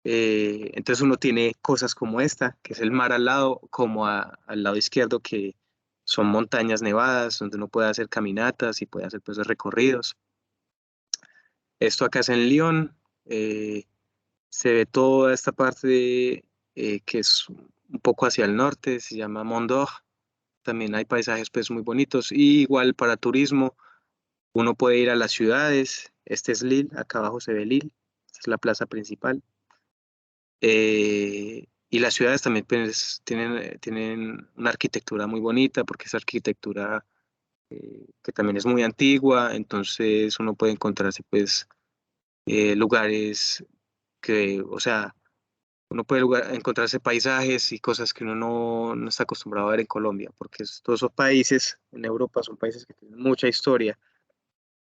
B: Entonces uno tiene cosas como esta, que es el mar al lado, como al lado izquierdo, que son montañas nevadas, donde uno puede hacer caminatas y puede hacer pues recorridos. Esto acá es en Lyon, se ve toda esta parte que es un poco hacia el norte, se llama Mont d'Or. También hay paisajes pues muy bonitos. Y igual para turismo, uno puede ir a las ciudades. Este es Lille, acá abajo se ve Lille, esta es la plaza principal. Y las ciudades también pues, tienen una arquitectura muy bonita porque es arquitectura que también es muy antigua, entonces uno puede encontrarse pues lugares que, o sea, uno puede encontrarse paisajes y cosas que uno no está acostumbrado a ver en Colombia, porque todos esos países en Europa son países que tienen mucha historia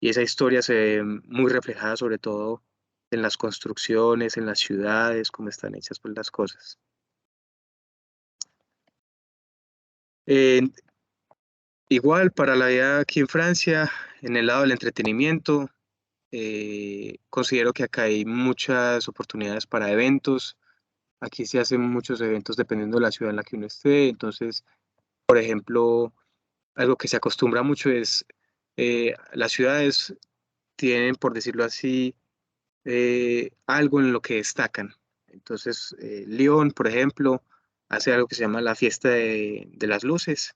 B: y esa historia se ve muy reflejada sobre todo en las construcciones, en las ciudades, cómo están hechas pues, las cosas. Eh, Igual para la vida aquí en Francia, en el lado del entretenimiento, considero que acá hay muchas oportunidades para eventos. Aquí se hacen muchos eventos dependiendo de la ciudad en la que uno esté. Entonces, por ejemplo, algo que se acostumbra mucho es las ciudades tienen, por decirlo así, algo en lo que destacan. Entonces, Lyon, por ejemplo, hace algo que se llama la fiesta de las luces,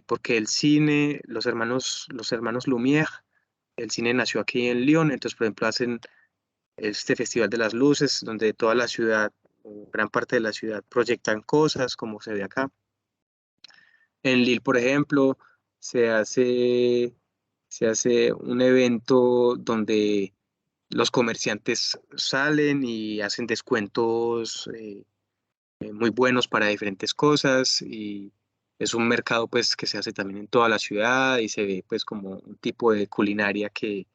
B: porque el cine, los hermanos Lumière, el cine nació aquí en Lyon, entonces, por ejemplo, hacen este Festival de las Luces, donde toda la ciudad, o gran parte de la ciudad, proyectan cosas, como se ve acá. En Lille, por ejemplo, se hace, se hace un evento donde los comerciantes salen y hacen descuentos muy buenos para diferentes cosas y es un mercado pues que se hace también en toda la ciudad y se ve pues como un tipo de culinaria que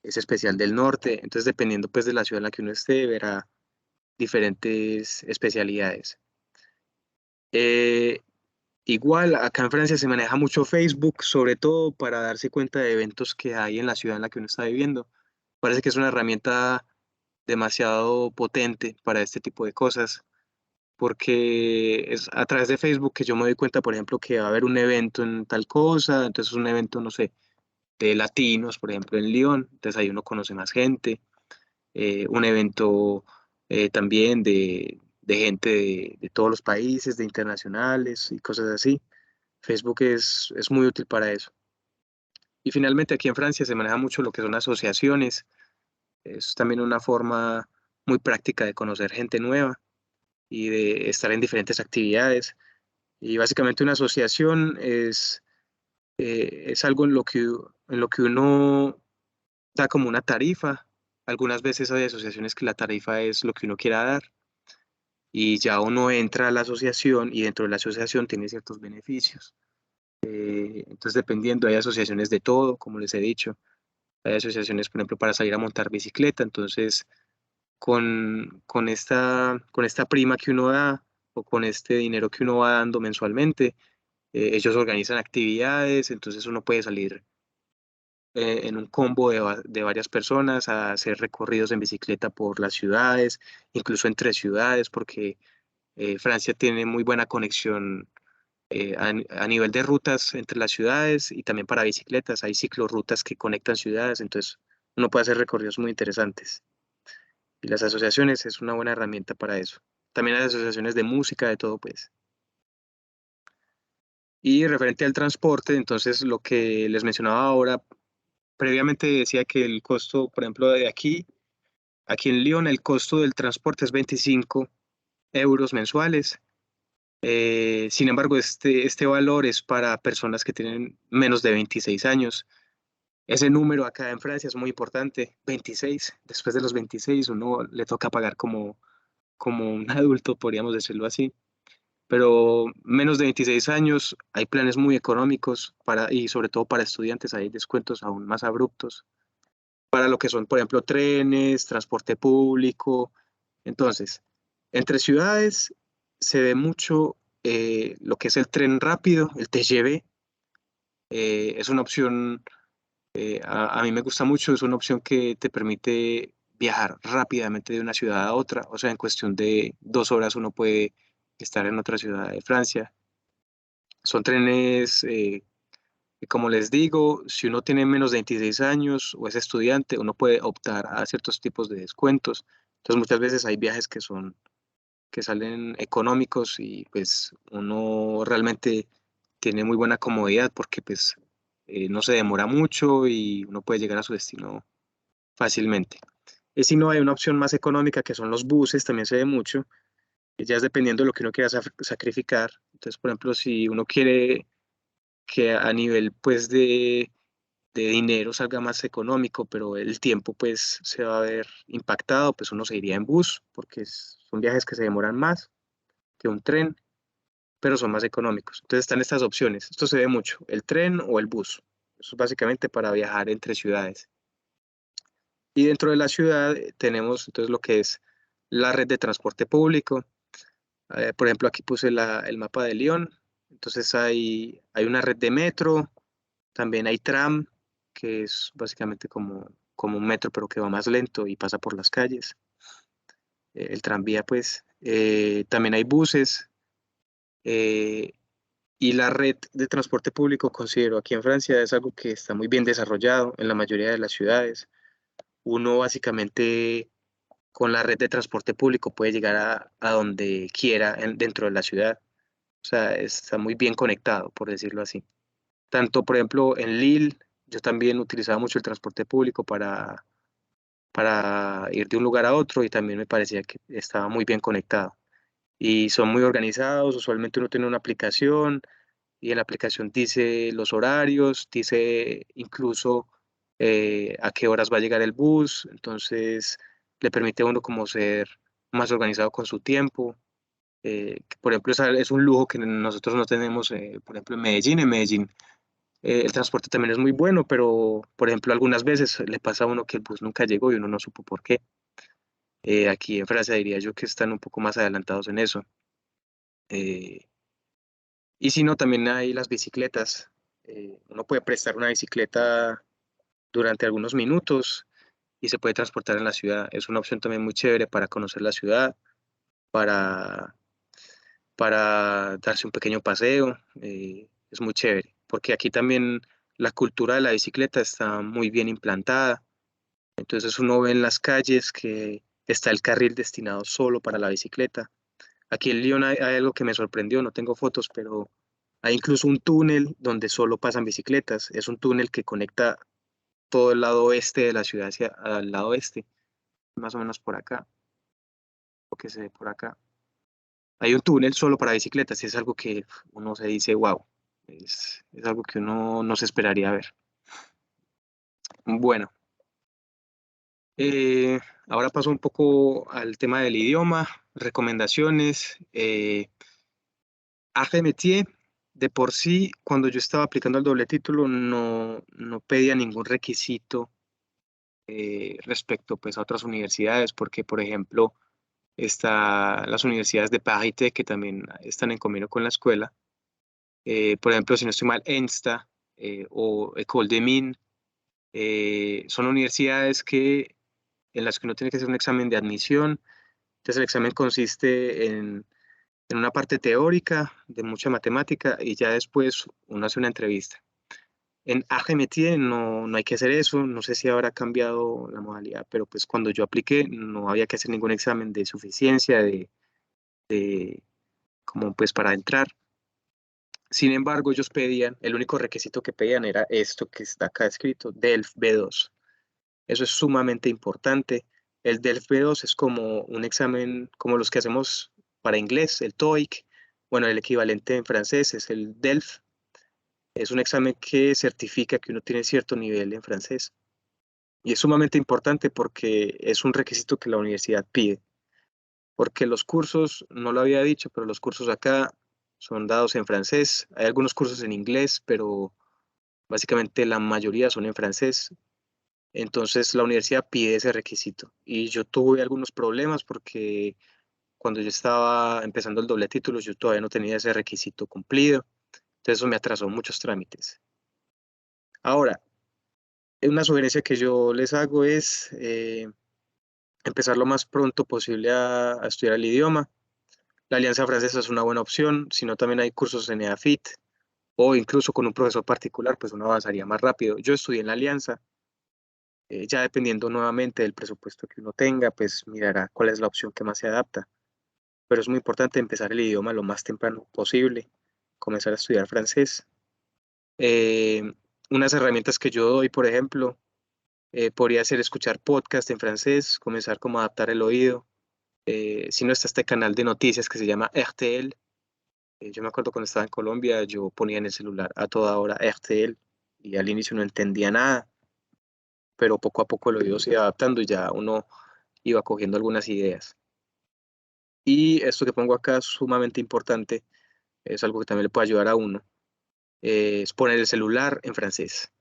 B: es especial del norte. Entonces, dependiendo pues de la ciudad en la que uno esté, verá diferentes especialidades. Eh, Igual, acá en Francia se maneja mucho Facebook, sobre todo para darse cuenta de eventos que hay en la ciudad en la que uno está viviendo. Parece que es una herramienta demasiado potente para este tipo de cosas, porque es a través de Facebook que yo me doy cuenta, por ejemplo, que va a haber un evento en tal cosa, entonces un evento, no sé, de latinos, por ejemplo, en Lyon, entonces ahí uno conoce más gente, un evento también de gente de todos los países, de internacionales y cosas así. Facebook es muy útil para eso. Y finalmente aquí en Francia se maneja mucho lo que son asociaciones. Es también una forma muy práctica de conocer gente nueva y de estar en diferentes actividades. Y básicamente una asociación es algo en lo que uno da como una tarifa. Algunas veces hay asociaciones que la tarifa es lo que uno quiera dar y ya uno entra a la asociación y dentro de la asociación tiene ciertos beneficios. Entonces, dependiendo, hay asociaciones de todo, como les he dicho. Hay asociaciones, por ejemplo, para salir a montar bicicleta. Entonces, con esta prima que uno da o con este dinero que uno va dando mensualmente, ellos organizan actividades, entonces uno puede salir en un combo de varias personas a hacer recorridos en bicicleta por las ciudades, incluso entre ciudades, porque Francia tiene muy buena conexión a nivel de rutas entre las ciudades y también para bicicletas. Hay ciclorrutas que conectan ciudades, entonces uno puede hacer recorridos muy interesantes. Y las asociaciones es una buena herramienta para eso. También hay asociaciones de música, de todo, pues. Y referente al transporte, entonces lo que les mencionaba ahora, previamente decía que el costo, por ejemplo, de aquí en Lyon, el costo del transporte es 25 euros mensuales. Sin embargo, este valor es para personas que tienen menos de 26 años. Ese número acá en Francia es muy importante, 26. Después de los 26 uno le toca pagar como un adulto, podríamos decirlo así. Pero menos de 26 años hay planes muy económicos y sobre todo para estudiantes hay descuentos aún más abruptos para lo que son, por ejemplo, trenes, transporte público. Entonces, entre ciudades se ve mucho lo que es el tren rápido, el TGV. Es una opción, a mí me gusta mucho, es una opción que te permite viajar rápidamente de una ciudad a otra. O sea, en cuestión de 2 horas uno puede estar en otra ciudad de Francia. Son trenes, como les digo, si uno tiene menos de 26 años o es estudiante, uno puede optar a ciertos tipos de descuentos. Entonces muchas veces hay viajes que salen económicos y pues uno realmente tiene muy buena comodidad porque pues no se demora mucho y uno puede llegar a su destino fácilmente. Y si no, hay una opción más económica que son los buses, también se ve mucho, ya es dependiendo de lo que uno quiera sacrificar. Entonces, por ejemplo, si uno quiere que a nivel pues de dinero salga más económico, pero el tiempo pues se va a ver impactado, pues uno se iría en bus, porque son viajes que se demoran más que un tren, pero son más económicos. Entonces están estas opciones. Esto se ve mucho, el tren o el bus. Eso es básicamente para viajar entre ciudades. Y dentro de la ciudad tenemos entonces lo que es la red de transporte público. Por ejemplo, aquí puse el mapa de Lyon. Entonces hay una red de metro, también hay tram, que es básicamente como un metro, pero que va más lento y pasa por las calles. El tranvía, pues. También hay buses. eh, y la red de transporte público, considero, aquí en Francia es algo que está muy bien desarrollado en la mayoría de las ciudades. Uno básicamente con la red de transporte público puede llegar a donde quiera dentro de la ciudad. O sea, está muy bien conectado, por decirlo así. Tanto, por ejemplo, en Lille, yo también utilizaba mucho el transporte público para ir de un lugar a otro y también me parecía que estaba muy bien conectado. Y son muy organizados, usualmente uno tiene una aplicación y en la aplicación dice los horarios, dice incluso a qué horas va a llegar el bus, entonces le permite a uno como ser más organizado con su tiempo. Que, por ejemplo, es un lujo que nosotros no tenemos, por ejemplo, en Medellín. En Medellín el transporte también es muy bueno, pero, por ejemplo, algunas veces le pasa a uno que el bus nunca llegó y uno no supo por qué. Aquí en Francia diría yo que están un poco más adelantados en eso. Eh, y si no, también hay las bicicletas. Uno puede prestar una bicicleta durante algunos minutos y se puede transportar en la ciudad. Es una opción también muy chévere para conocer la ciudad, para, para darse un pequeño paseo. Es muy chévere, porque aquí también la cultura de la bicicleta está muy bien implantada. Entonces uno ve en las calles que está el carril destinado solo para la bicicleta. Aquí en Lyon hay algo que me sorprendió, no tengo fotos, pero hay incluso un túnel donde solo pasan bicicletas. Es un túnel que conecta todo el lado oeste de la ciudad hacia al lado oeste, más o menos por acá, o que se ve por acá. Hay un túnel solo para bicicletas y es algo que uno se dice, wow, es algo que uno no se esperaría ver. Bueno, ahora paso un poco al tema del idioma, recomendaciones. Arte Métier, de por sí, cuando yo estaba aplicando el doble título, no pedía ningún requisito respecto pues, a otras universidades, porque, por ejemplo, las universidades de Paris Tech, que también están en convenio con la escuela. Por ejemplo, si no estoy mal, ENSTA o École des Mines, son universidades en las que uno tiene que hacer un examen de admisión. Entonces, el examen consiste en una parte teórica de mucha matemática y ya después uno hace una entrevista. En AGMT no hay que hacer eso, no sé si habrá cambiado la modalidad, pero pues cuando yo apliqué no había que hacer ningún examen de suficiencia, de como pues para entrar. Sin embargo, ellos pedían, el único requisito que pedían era esto que está acá escrito, DELF B2. Eso es sumamente importante. El DELF B2 es como un examen como los que hacemos para inglés, el TOEIC. Bueno, el equivalente en francés es el DELF. Es un examen que certifica que uno tiene cierto nivel en francés. Y es sumamente importante porque es un requisito que la universidad pide. Porque los cursos, no lo había dicho, pero los cursos acá son dados en francés. Hay algunos cursos en inglés, pero básicamente la mayoría son en francés. Entonces la universidad pide ese requisito. Y yo tuve algunos problemas porque cuando yo estaba empezando el doble título, yo todavía no tenía ese requisito cumplido. Entonces eso me atrasó muchos trámites. Ahora, una sugerencia que yo les hago es empezar lo más pronto posible a estudiar el idioma. La Alianza Francesa es una buena opción, si no también hay cursos en EAFIT o incluso con un profesor particular, pues uno avanzaría más rápido. Yo estudié en la Alianza, ya dependiendo nuevamente del presupuesto que uno tenga, pues mirará cuál es la opción que más se adapta. Pero es muy importante empezar el idioma lo más temprano posible, comenzar a estudiar francés. Eh, unas herramientas que yo doy, por ejemplo, podría ser escuchar podcast en francés, comenzar como a adaptar el oído. Si no está este canal de noticias que se llama RTL. Yo me acuerdo cuando estaba en Colombia, yo ponía en el celular a toda hora RTL y al inicio no entendía nada, pero poco a poco el oído se iba adaptando y ya uno iba cogiendo algunas ideas. Y esto que pongo acá es sumamente importante, es algo que también le puede ayudar a uno, es poner el celular en francés.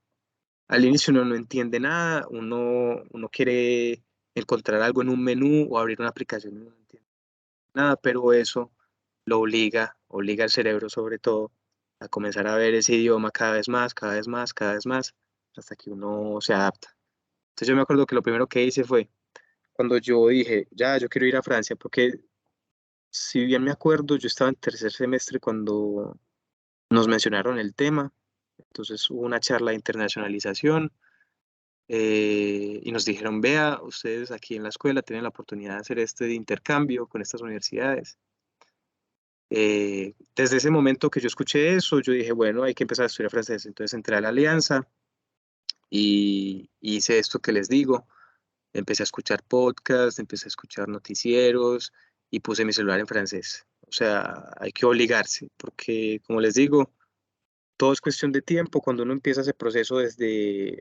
B: Al inicio uno no entiende nada, uno quiere encontrar algo en un menú o abrir una aplicación, y no entiende nada, pero eso lo obliga al cerebro sobre todo a comenzar a ver ese idioma cada vez más, cada vez más, cada vez más, hasta que uno se adapta. Entonces yo me acuerdo que lo primero que hice fue cuando yo dije, ya, yo quiero ir a Francia, porque si bien me acuerdo, yo estaba en tercer semestre cuando nos mencionaron el tema, entonces hubo una charla de internacionalización y nos dijeron, vea, ustedes aquí en la escuela tienen la oportunidad de hacer este intercambio con estas universidades. Desde ese momento que yo escuché eso, yo dije, bueno, hay que empezar a estudiar francés. Entonces entré a la alianza y hice esto que les digo. Empecé a escuchar podcasts, empecé a escuchar noticieros y puse mi celular en francés. O sea, hay que obligarse, porque como les digo, todo es cuestión de tiempo. Cuando uno empieza ese proceso desde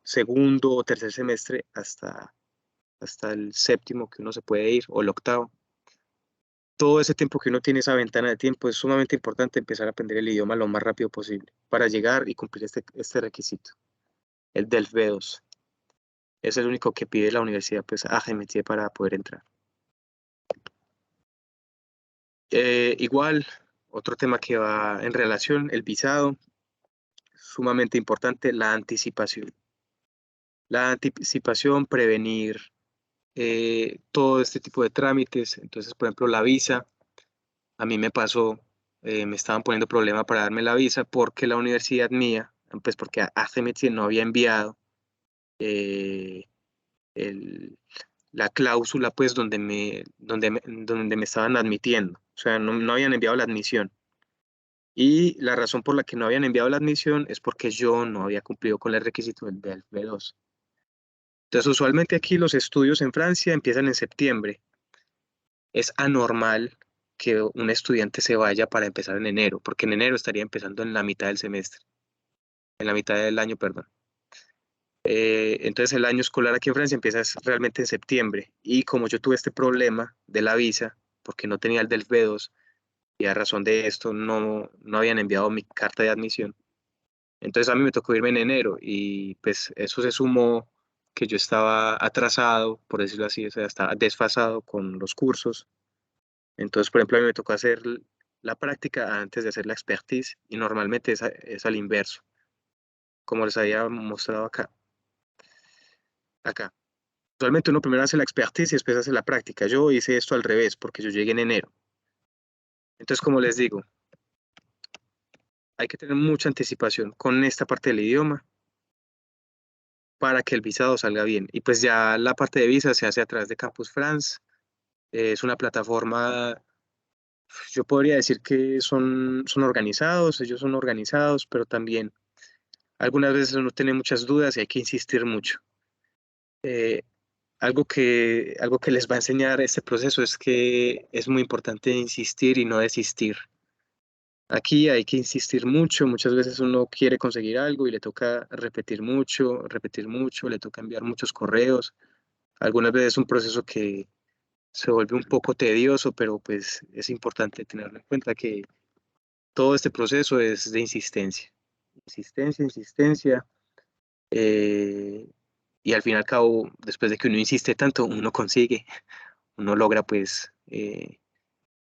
B: segundo o tercer semestre hasta el séptimo que uno se puede ir, o el octavo, todo ese tiempo que uno tiene esa ventana de tiempo es sumamente importante empezar a aprender el idioma lo más rápido posible para llegar y cumplir este requisito, el del B2. Es el único que pide la universidad, pues, a GMT para poder entrar. Igual, otro tema que va en relación, el visado, sumamente importante, la anticipación. la anticipación, prevenir todo este tipo de trámites. Entonces, por ejemplo, la visa, a mí me pasó, me estaban poniendo problema para darme la visa porque la universidad mía, pues porque AGMT no había enviado eh, el- la cláusula, pues, donde me estaban admitiendo. O sea, no habían enviado la admisión. Y la razón por la que no habían enviado la admisión es porque yo no había cumplido con el requisito del B2. Entonces, usualmente aquí los estudios en Francia empiezan en septiembre. Es anormal que un estudiante se vaya para empezar en enero, porque en enero estaría empezando en la mitad del semestre, en la mitad del año, perdón. Entonces el año escolar aquí en Francia empieza realmente en septiembre. Y como yo tuve este problema de la visa, porque no tenía el del B2, y a razón de esto no habían enviado mi carta de admisión, entonces a mí me tocó irme en enero y pues eso se sumó que yo estaba atrasado, por decirlo así, o sea, estaba desfasado con los cursos. Entonces, por ejemplo, a mí me tocó hacer la práctica antes de hacer la expertise y normalmente es al inverso, como les había mostrado acá. Usualmente uno primero hace la expertise y después hace la práctica. Yo hice esto al revés porque yo llegué en enero. Entonces, como les digo, hay que tener mucha anticipación con esta parte del idioma para que el visado salga bien. Y pues ya la parte de visa se hace a través de Campus France. Es una plataforma, yo podría decir que son organizados, ellos son organizados, pero también algunas veces uno tiene muchas dudas y hay que insistir mucho. Eh, algo que les va a enseñar este proceso es que es muy importante insistir y no desistir. Aquí hay que insistir mucho, muchas veces uno quiere conseguir algo y le toca repetir mucho, le toca enviar muchos correos. Algunas veces es un proceso que se vuelve un poco tedioso, pero pues es importante tenerlo en cuenta que todo este proceso es de insistencia, insistencia, insistencia, eh, y al fin y al cabo, después de que uno insiste tanto, uno consigue, uno logra pues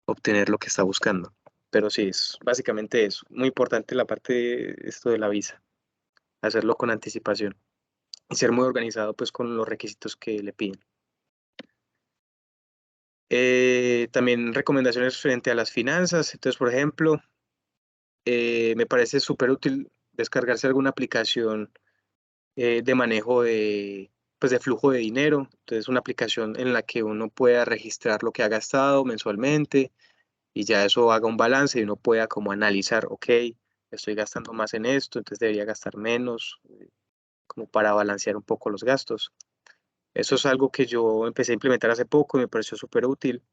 B: obtener lo que está buscando. Pero sí, es básicamente eso. Muy importante la parte de esto de la visa, hacerlo con anticipación y ser muy organizado pues con los requisitos que le piden. También recomendaciones frente a las finanzas. Entonces, por ejemplo, me parece súper útil descargarse alguna aplicación de manejo pues de flujo de dinero. Entonces, una aplicación en la que uno pueda registrar lo que ha gastado mensualmente y ya eso haga un balance y uno pueda como analizar, ok, estoy gastando más en esto, entonces debería gastar menos, como para balancear un poco los gastos. Eso es algo que yo empecé a implementar hace poco y me pareció súper útil,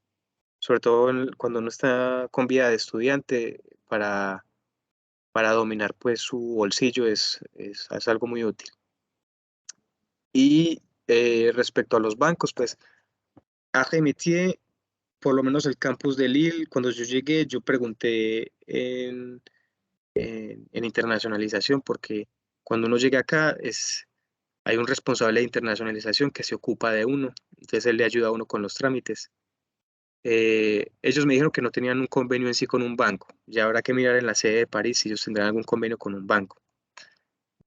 B: sobre todo cuando uno está con vida de estudiante para dominar pues su bolsillo es algo muy útil. Y respecto a los bancos, pues Argentier, por lo menos el campus de Lille, cuando yo llegué, yo pregunté en internacionalización, porque cuando uno llega acá hay un responsable de internacionalización que se ocupa de uno, entonces él le ayuda a uno con los trámites. Ellos me dijeron que no tenían un convenio en sí con un banco, ya habrá que mirar en la sede de París si ellos tendrán algún convenio con un banco.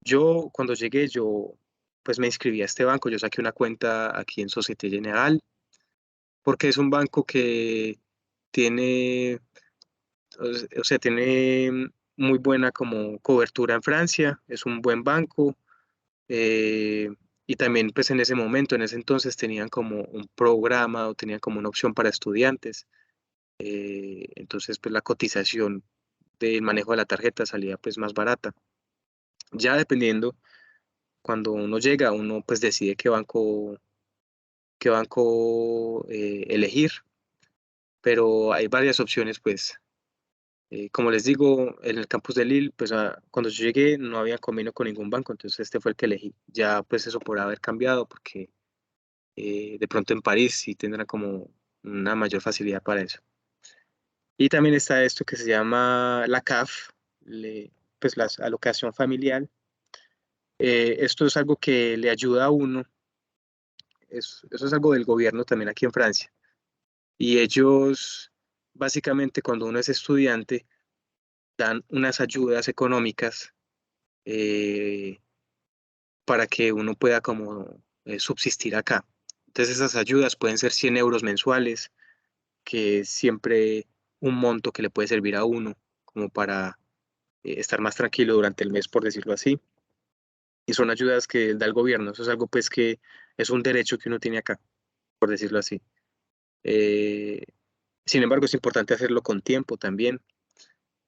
B: Yo cuando llegué, yo pues me inscribí a este banco, yo saqué una cuenta aquí en Société Générale, porque es un banco que tiene, o sea, tiene muy buena como cobertura en Francia, es un buen banco, eh, y también pues en ese momento, en ese entonces tenían como un programa o tenían como una opción para estudiantes, entonces pues la cotización del manejo de la tarjeta salía pues más barata. Ya dependiendo, cuando uno llega, uno pues decide qué banco elegir, pero hay varias opciones pues. Como les digo, en el campus de Lille, pues cuando yo llegué no había convenio con ningún banco, entonces este fue el que elegí. Ya pues eso por haber cambiado, porque de pronto en París sí tendrá como una mayor facilidad para eso. Y también está esto que se llama la CAF, pues la alocación familiar. Esto es algo que le ayuda a uno, eso es algo del gobierno también aquí en Francia. Y ellos, básicamente cuando uno es estudiante, dan unas ayudas económicas, eh, para que uno pueda como subsistir acá. Entonces esas ayudas pueden ser 100 euros mensuales, que es siempre un monto que le puede servir a uno como para estar más tranquilo durante el mes, por decirlo así. Y son ayudas que da el gobierno. Eso es algo pues que es un derecho que uno tiene acá, por decirlo así. Eh, Sin embargo, es importante hacerlo con tiempo también.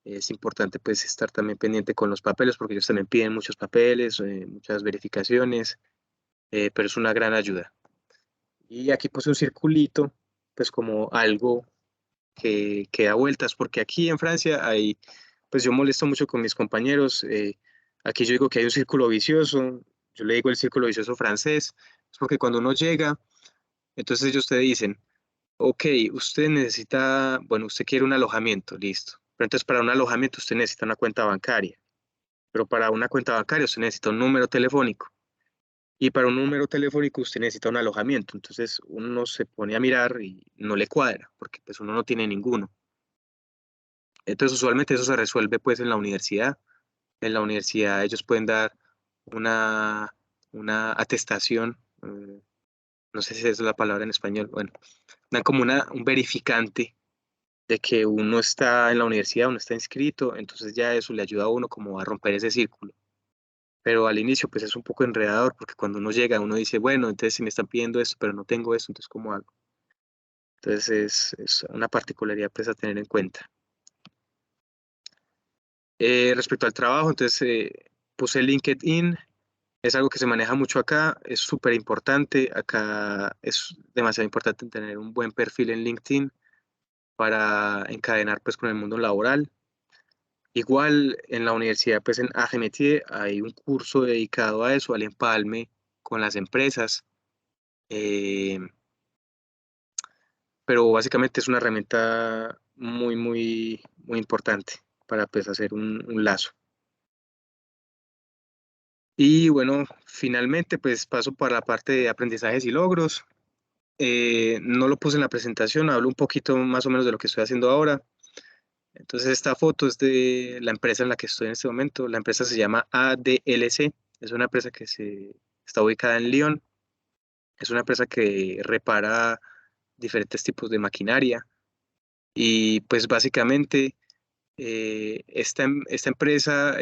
B: Es importante pues estar también pendiente con los papeles porque ellos también piden muchos papeles, muchas verificaciones, pero es una gran ayuda. Y aquí puse un circulito, pues como algo que da vueltas, porque aquí en Francia hay, pues yo molesto mucho con mis compañeros, aquí yo digo que hay un círculo vicioso, yo le digo el círculo vicioso francés, es porque cuando uno llega, entonces ellos te dicen, ok, usted necesita, bueno, usted quiere un alojamiento, listo, pero entonces para un alojamiento usted necesita una cuenta bancaria, pero para una cuenta bancaria usted necesita un número telefónico. Y para un número telefónico usted necesita un alojamiento, entonces uno se pone a mirar y no le cuadra, porque pues uno no tiene ninguno. Entonces usualmente eso se resuelve pues en la universidad. En la universidad ellos pueden dar una, una atestación, no sé si esa es la palabra en español, bueno, dan como un verificante de que uno está en la universidad, uno está inscrito, entonces ya eso le ayuda a uno como a romper ese círculo. Pero al inicio pues es un poco enredador porque cuando uno llega uno dice, bueno, entonces si me están pidiendo esto, pero no tengo esto, entonces ¿cómo hago? Entonces es una particularidad pues a tener en cuenta. Respecto al trabajo, entonces puse LinkedIn, es algo que se maneja mucho acá, es súper importante, acá es demasiado importante tener un buen perfil en LinkedIn para encadenar pues con el mundo laboral. Igual en la universidad, pues en AGMT hay un curso dedicado a eso, al empalme con las empresas. Eh, pero básicamente es una herramienta muy importante para pues, hacer un lazo. Y bueno, finalmente pues paso para la parte de aprendizajes y logros. No lo puse en la presentación, hablo un poquito más o menos de lo que estoy haciendo ahora. Entonces esta foto es de la empresa en la que estoy en este momento. La empresa se llama ADLC, es una empresa que está ubicada en Lyon. Es una empresa que repara diferentes tipos de maquinaria y pues básicamente esta empresa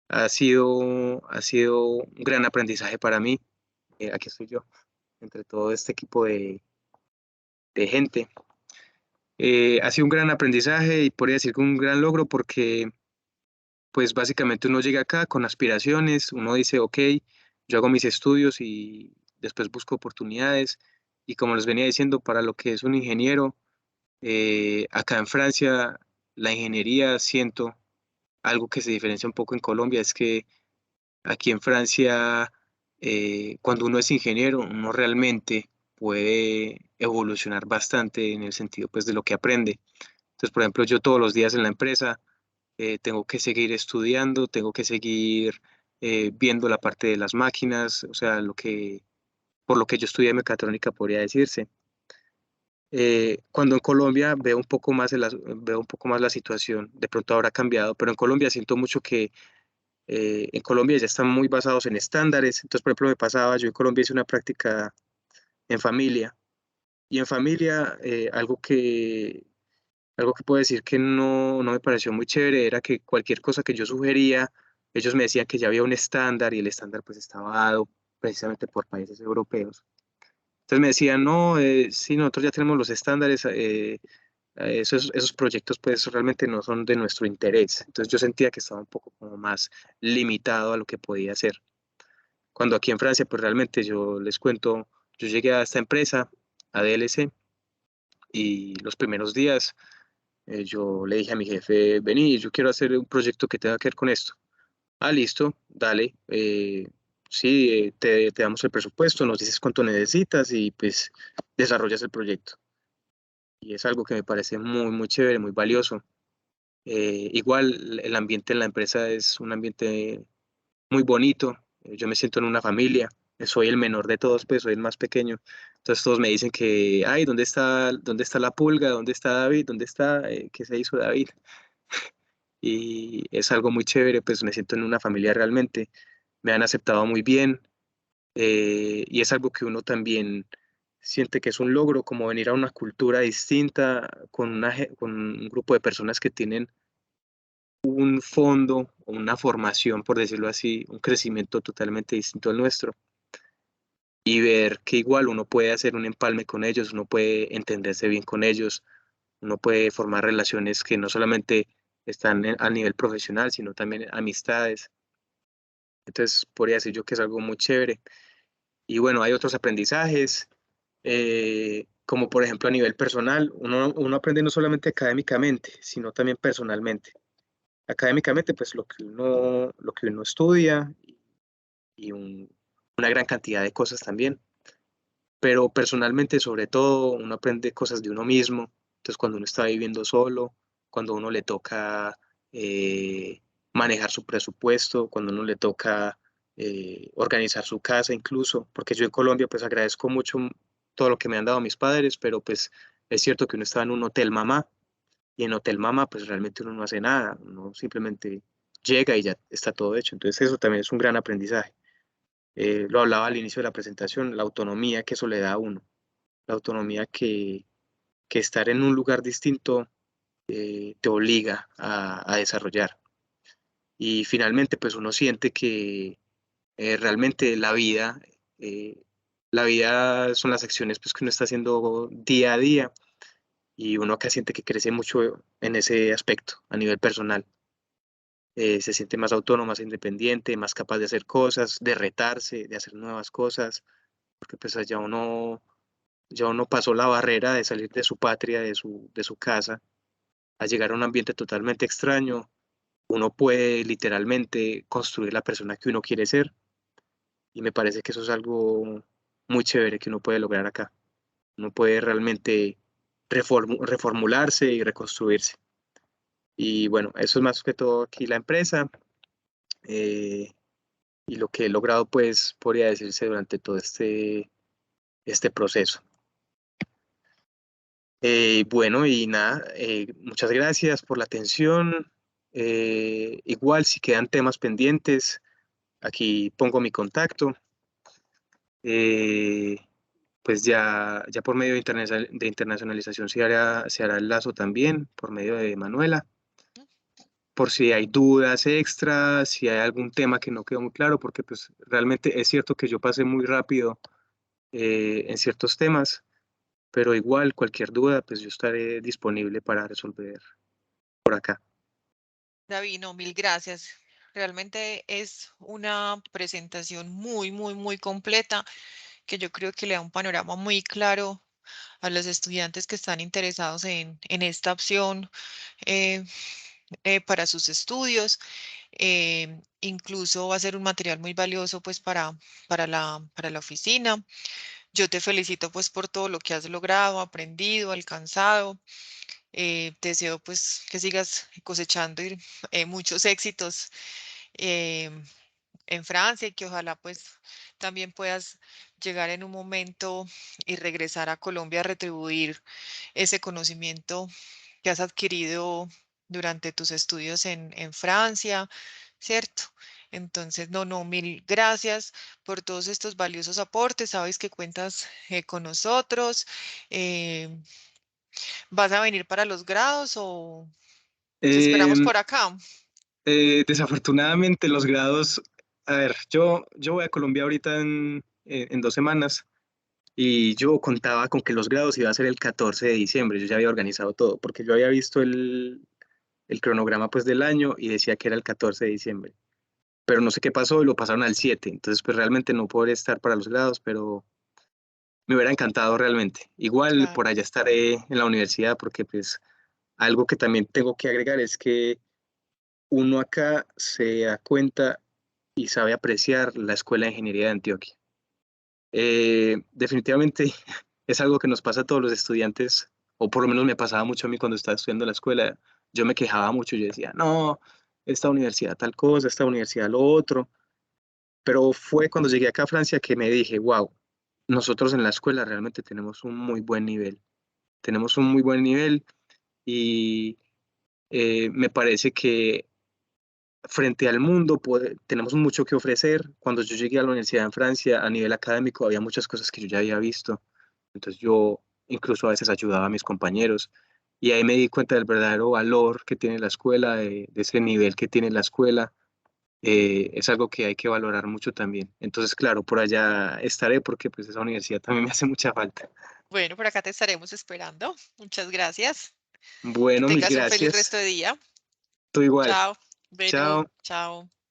B: ha sido un gran aprendizaje para mí. Aquí estoy yo, entre todo este equipo de gente. Ha sido un gran aprendizaje y podría decir que un gran logro porque pues básicamente uno llega acá con aspiraciones, uno dice, ok, yo hago mis estudios y después busco oportunidades y como les venía diciendo, para lo que es un ingeniero, acá en Francia, la ingeniería siento algo que se diferencia un poco en Colombia, es que aquí en Francia, cuando uno es ingeniero, uno realmente puede evolucionar bastante en el sentido pues, de lo que aprende. Entonces, por ejemplo, yo todos los días en la empresa tengo que seguir estudiando, tengo que seguir viendo la parte de las máquinas, o sea, por lo que yo estudié mecatrónica podría decirse. Cuando en Colombia veo un poco más la situación, de pronto habrá cambiado, pero en Colombia siento mucho que en Colombia ya están muy basados en estándares. Entonces, por ejemplo, me pasaba, yo en Colombia hice una práctica en familia y en familia algo que puedo decir que no me pareció muy chévere era que cualquier cosa que yo sugería, ellos me decían que ya había un estándar y el estándar pues estaba dado precisamente por países europeos. Entonces me decían, no, sí, nosotros ya tenemos los estándares, esos proyectos pues realmente no son de nuestro interés. Entonces yo sentía que estaba un poco como más limitado a lo que podía hacer. Cuando aquí en Francia pues realmente yo les cuento, yo llegué a esta empresa, a DLC, y los primeros días yo le dije a mi jefe, vení, yo quiero hacer un proyecto que tenga que ver con esto. Ah, listo, dale. Sí, te damos el presupuesto, nos dices cuánto necesitas y pues desarrollas el proyecto. Y es algo que me parece muy chévere, muy valioso. Igual el ambiente en la empresa es un ambiente muy bonito. Yo me siento en una familia. Soy el menor de todos, pues soy el más pequeño. Entonces todos me dicen que, ay, ¿dónde está la pulga? ¿Dónde está David? ¿Dónde está? ¿Qué se hizo David? Y es algo muy chévere, pues me siento en una familia realmente. me han aceptado muy bien, y es algo que uno también siente que es un logro, como venir a una cultura distinta, con un grupo de personas que tienen un fondo o una formación, por decirlo así, un crecimiento totalmente distinto al nuestro, y ver que igual uno puede hacer un empalme con ellos, uno puede entenderse bien con ellos, uno puede formar relaciones que no solamente están a nivel profesional, sino también amistades. Entonces, podría decir yo que es algo muy chévere. Y bueno, hay otros aprendizajes, como por ejemplo a nivel personal, uno aprende no solamente académicamente, sino también personalmente. Académicamente, pues lo que uno estudia y una gran cantidad de cosas también, pero personalmente, sobre todo, uno aprende cosas de uno mismo. Entonces, cuando uno está viviendo solo, cuando uno le toca manejar su presupuesto, cuando uno le toca organizar su casa incluso, porque yo en Colombia pues agradezco mucho todo lo que me han dado mis padres, pero pues es cierto que uno está en un hotel mamá y en hotel mamá pues realmente uno no hace nada, uno simplemente llega y ya está todo hecho. Entonces eso también es un gran aprendizaje. Lo hablaba al inicio de la presentación, la autonomía que eso le da a uno, la autonomía que estar en un lugar distinto te obliga a desarrollar. Y finalmente, pues uno siente que realmente eh, la vida son las acciones pues, que uno está haciendo día a día y uno acá siente que crece mucho en ese aspecto a nivel personal. Se siente más autónomo, más independiente, más capaz de hacer cosas, de retarse, de hacer nuevas cosas, porque pues ya uno pasó la barrera de salir de su patria, de su casa, a llegar a un ambiente totalmente extraño. Uno puede literalmente construir la persona que uno quiere ser y me parece que eso es algo muy chévere que uno puede lograr acá. Uno puede realmente reformularse y reconstruirse. Y bueno, eso es más que todo aquí la empresa eh, y lo que he logrado, pues, podría decirse durante todo este proceso. Bueno, y nada, muchas gracias por la atención. Igual, si quedan temas pendientes, aquí pongo mi contacto. Eh, pues ya por medio de internacionalización se hará el lazo también, por medio de Manuela, por si hay dudas extras, si hay algún tema que no quedó muy claro, porque pues realmente es cierto que yo pasé muy rápido en ciertos temas, pero igual cualquier duda, pues yo estaré disponible para resolver por acá.
A: David, no, mil gracias. Realmente es una presentación muy completa que yo creo que le da un panorama muy claro a los estudiantes que están interesados en esta opción eh, para sus estudios. Incluso va a ser un material muy valioso pues para la oficina. Yo te felicito pues por todo lo que has logrado, aprendido, alcanzado. Te deseo pues que sigas cosechando muchos éxitos eh, en Francia y que ojalá pues también puedas llegar en un momento y regresar a Colombia a retribuir ese conocimiento que has adquirido durante tus estudios en Francia, ¿cierto? Entonces, no, mil gracias por todos estos valiosos aportes. Sabes que cuentas con nosotros. eh, ¿Vas a venir para los grados o te esperamos
B: Eh,
A: por acá?
B: Desafortunadamente los grados, a ver, yo voy a Colombia ahorita en 2 semanas. Y yo contaba con que los grados iba a ser el 14 de diciembre, yo ya había organizado todo, porque yo había visto el cronograma pues del año y decía que era el 14 de diciembre, pero no sé qué pasó y lo pasaron al 7, entonces pues realmente no podré estar para los grados, pero me hubiera encantado realmente. Igual
A: Claro.
B: por allá estaré en la universidad porque pues algo que también tengo que agregar es que uno acá se da cuenta y sabe apreciar la Escuela de Ingeniería de Antioquia. Definitivamente es algo que nos pasa a todos los estudiantes, o por lo menos me pasaba mucho a mí cuando estaba estudiando en la escuela. Yo me quejaba mucho, yo decía, no, esta universidad tal cosa, esta universidad lo otro. Pero fue cuando llegué acá a Francia que me dije, wow, nosotros en la escuela realmente tenemos un muy buen nivel. Tenemos un muy buen nivel y me parece que frente al mundo, tenemos mucho que ofrecer. Cuando yo llegué a la universidad en Francia, a nivel académico, había muchas cosas que yo ya había visto. Entonces yo incluso a veces ayudaba a mis compañeros y ahí me di cuenta del verdadero valor que tiene la escuela, de ese nivel que tiene la escuela. Es algo que hay que valorar mucho también. Entonces, claro, por allá estaré porque pues esa universidad también me hace mucha falta.
A: Bueno, por acá te estaremos esperando. Muchas gracias. Que
B: Bueno, mil
A: tengas un feliz
B: gracias.
A: resto de día.
B: Tú igual.
A: Chao. Bueno,
B: Chao.
A: chao.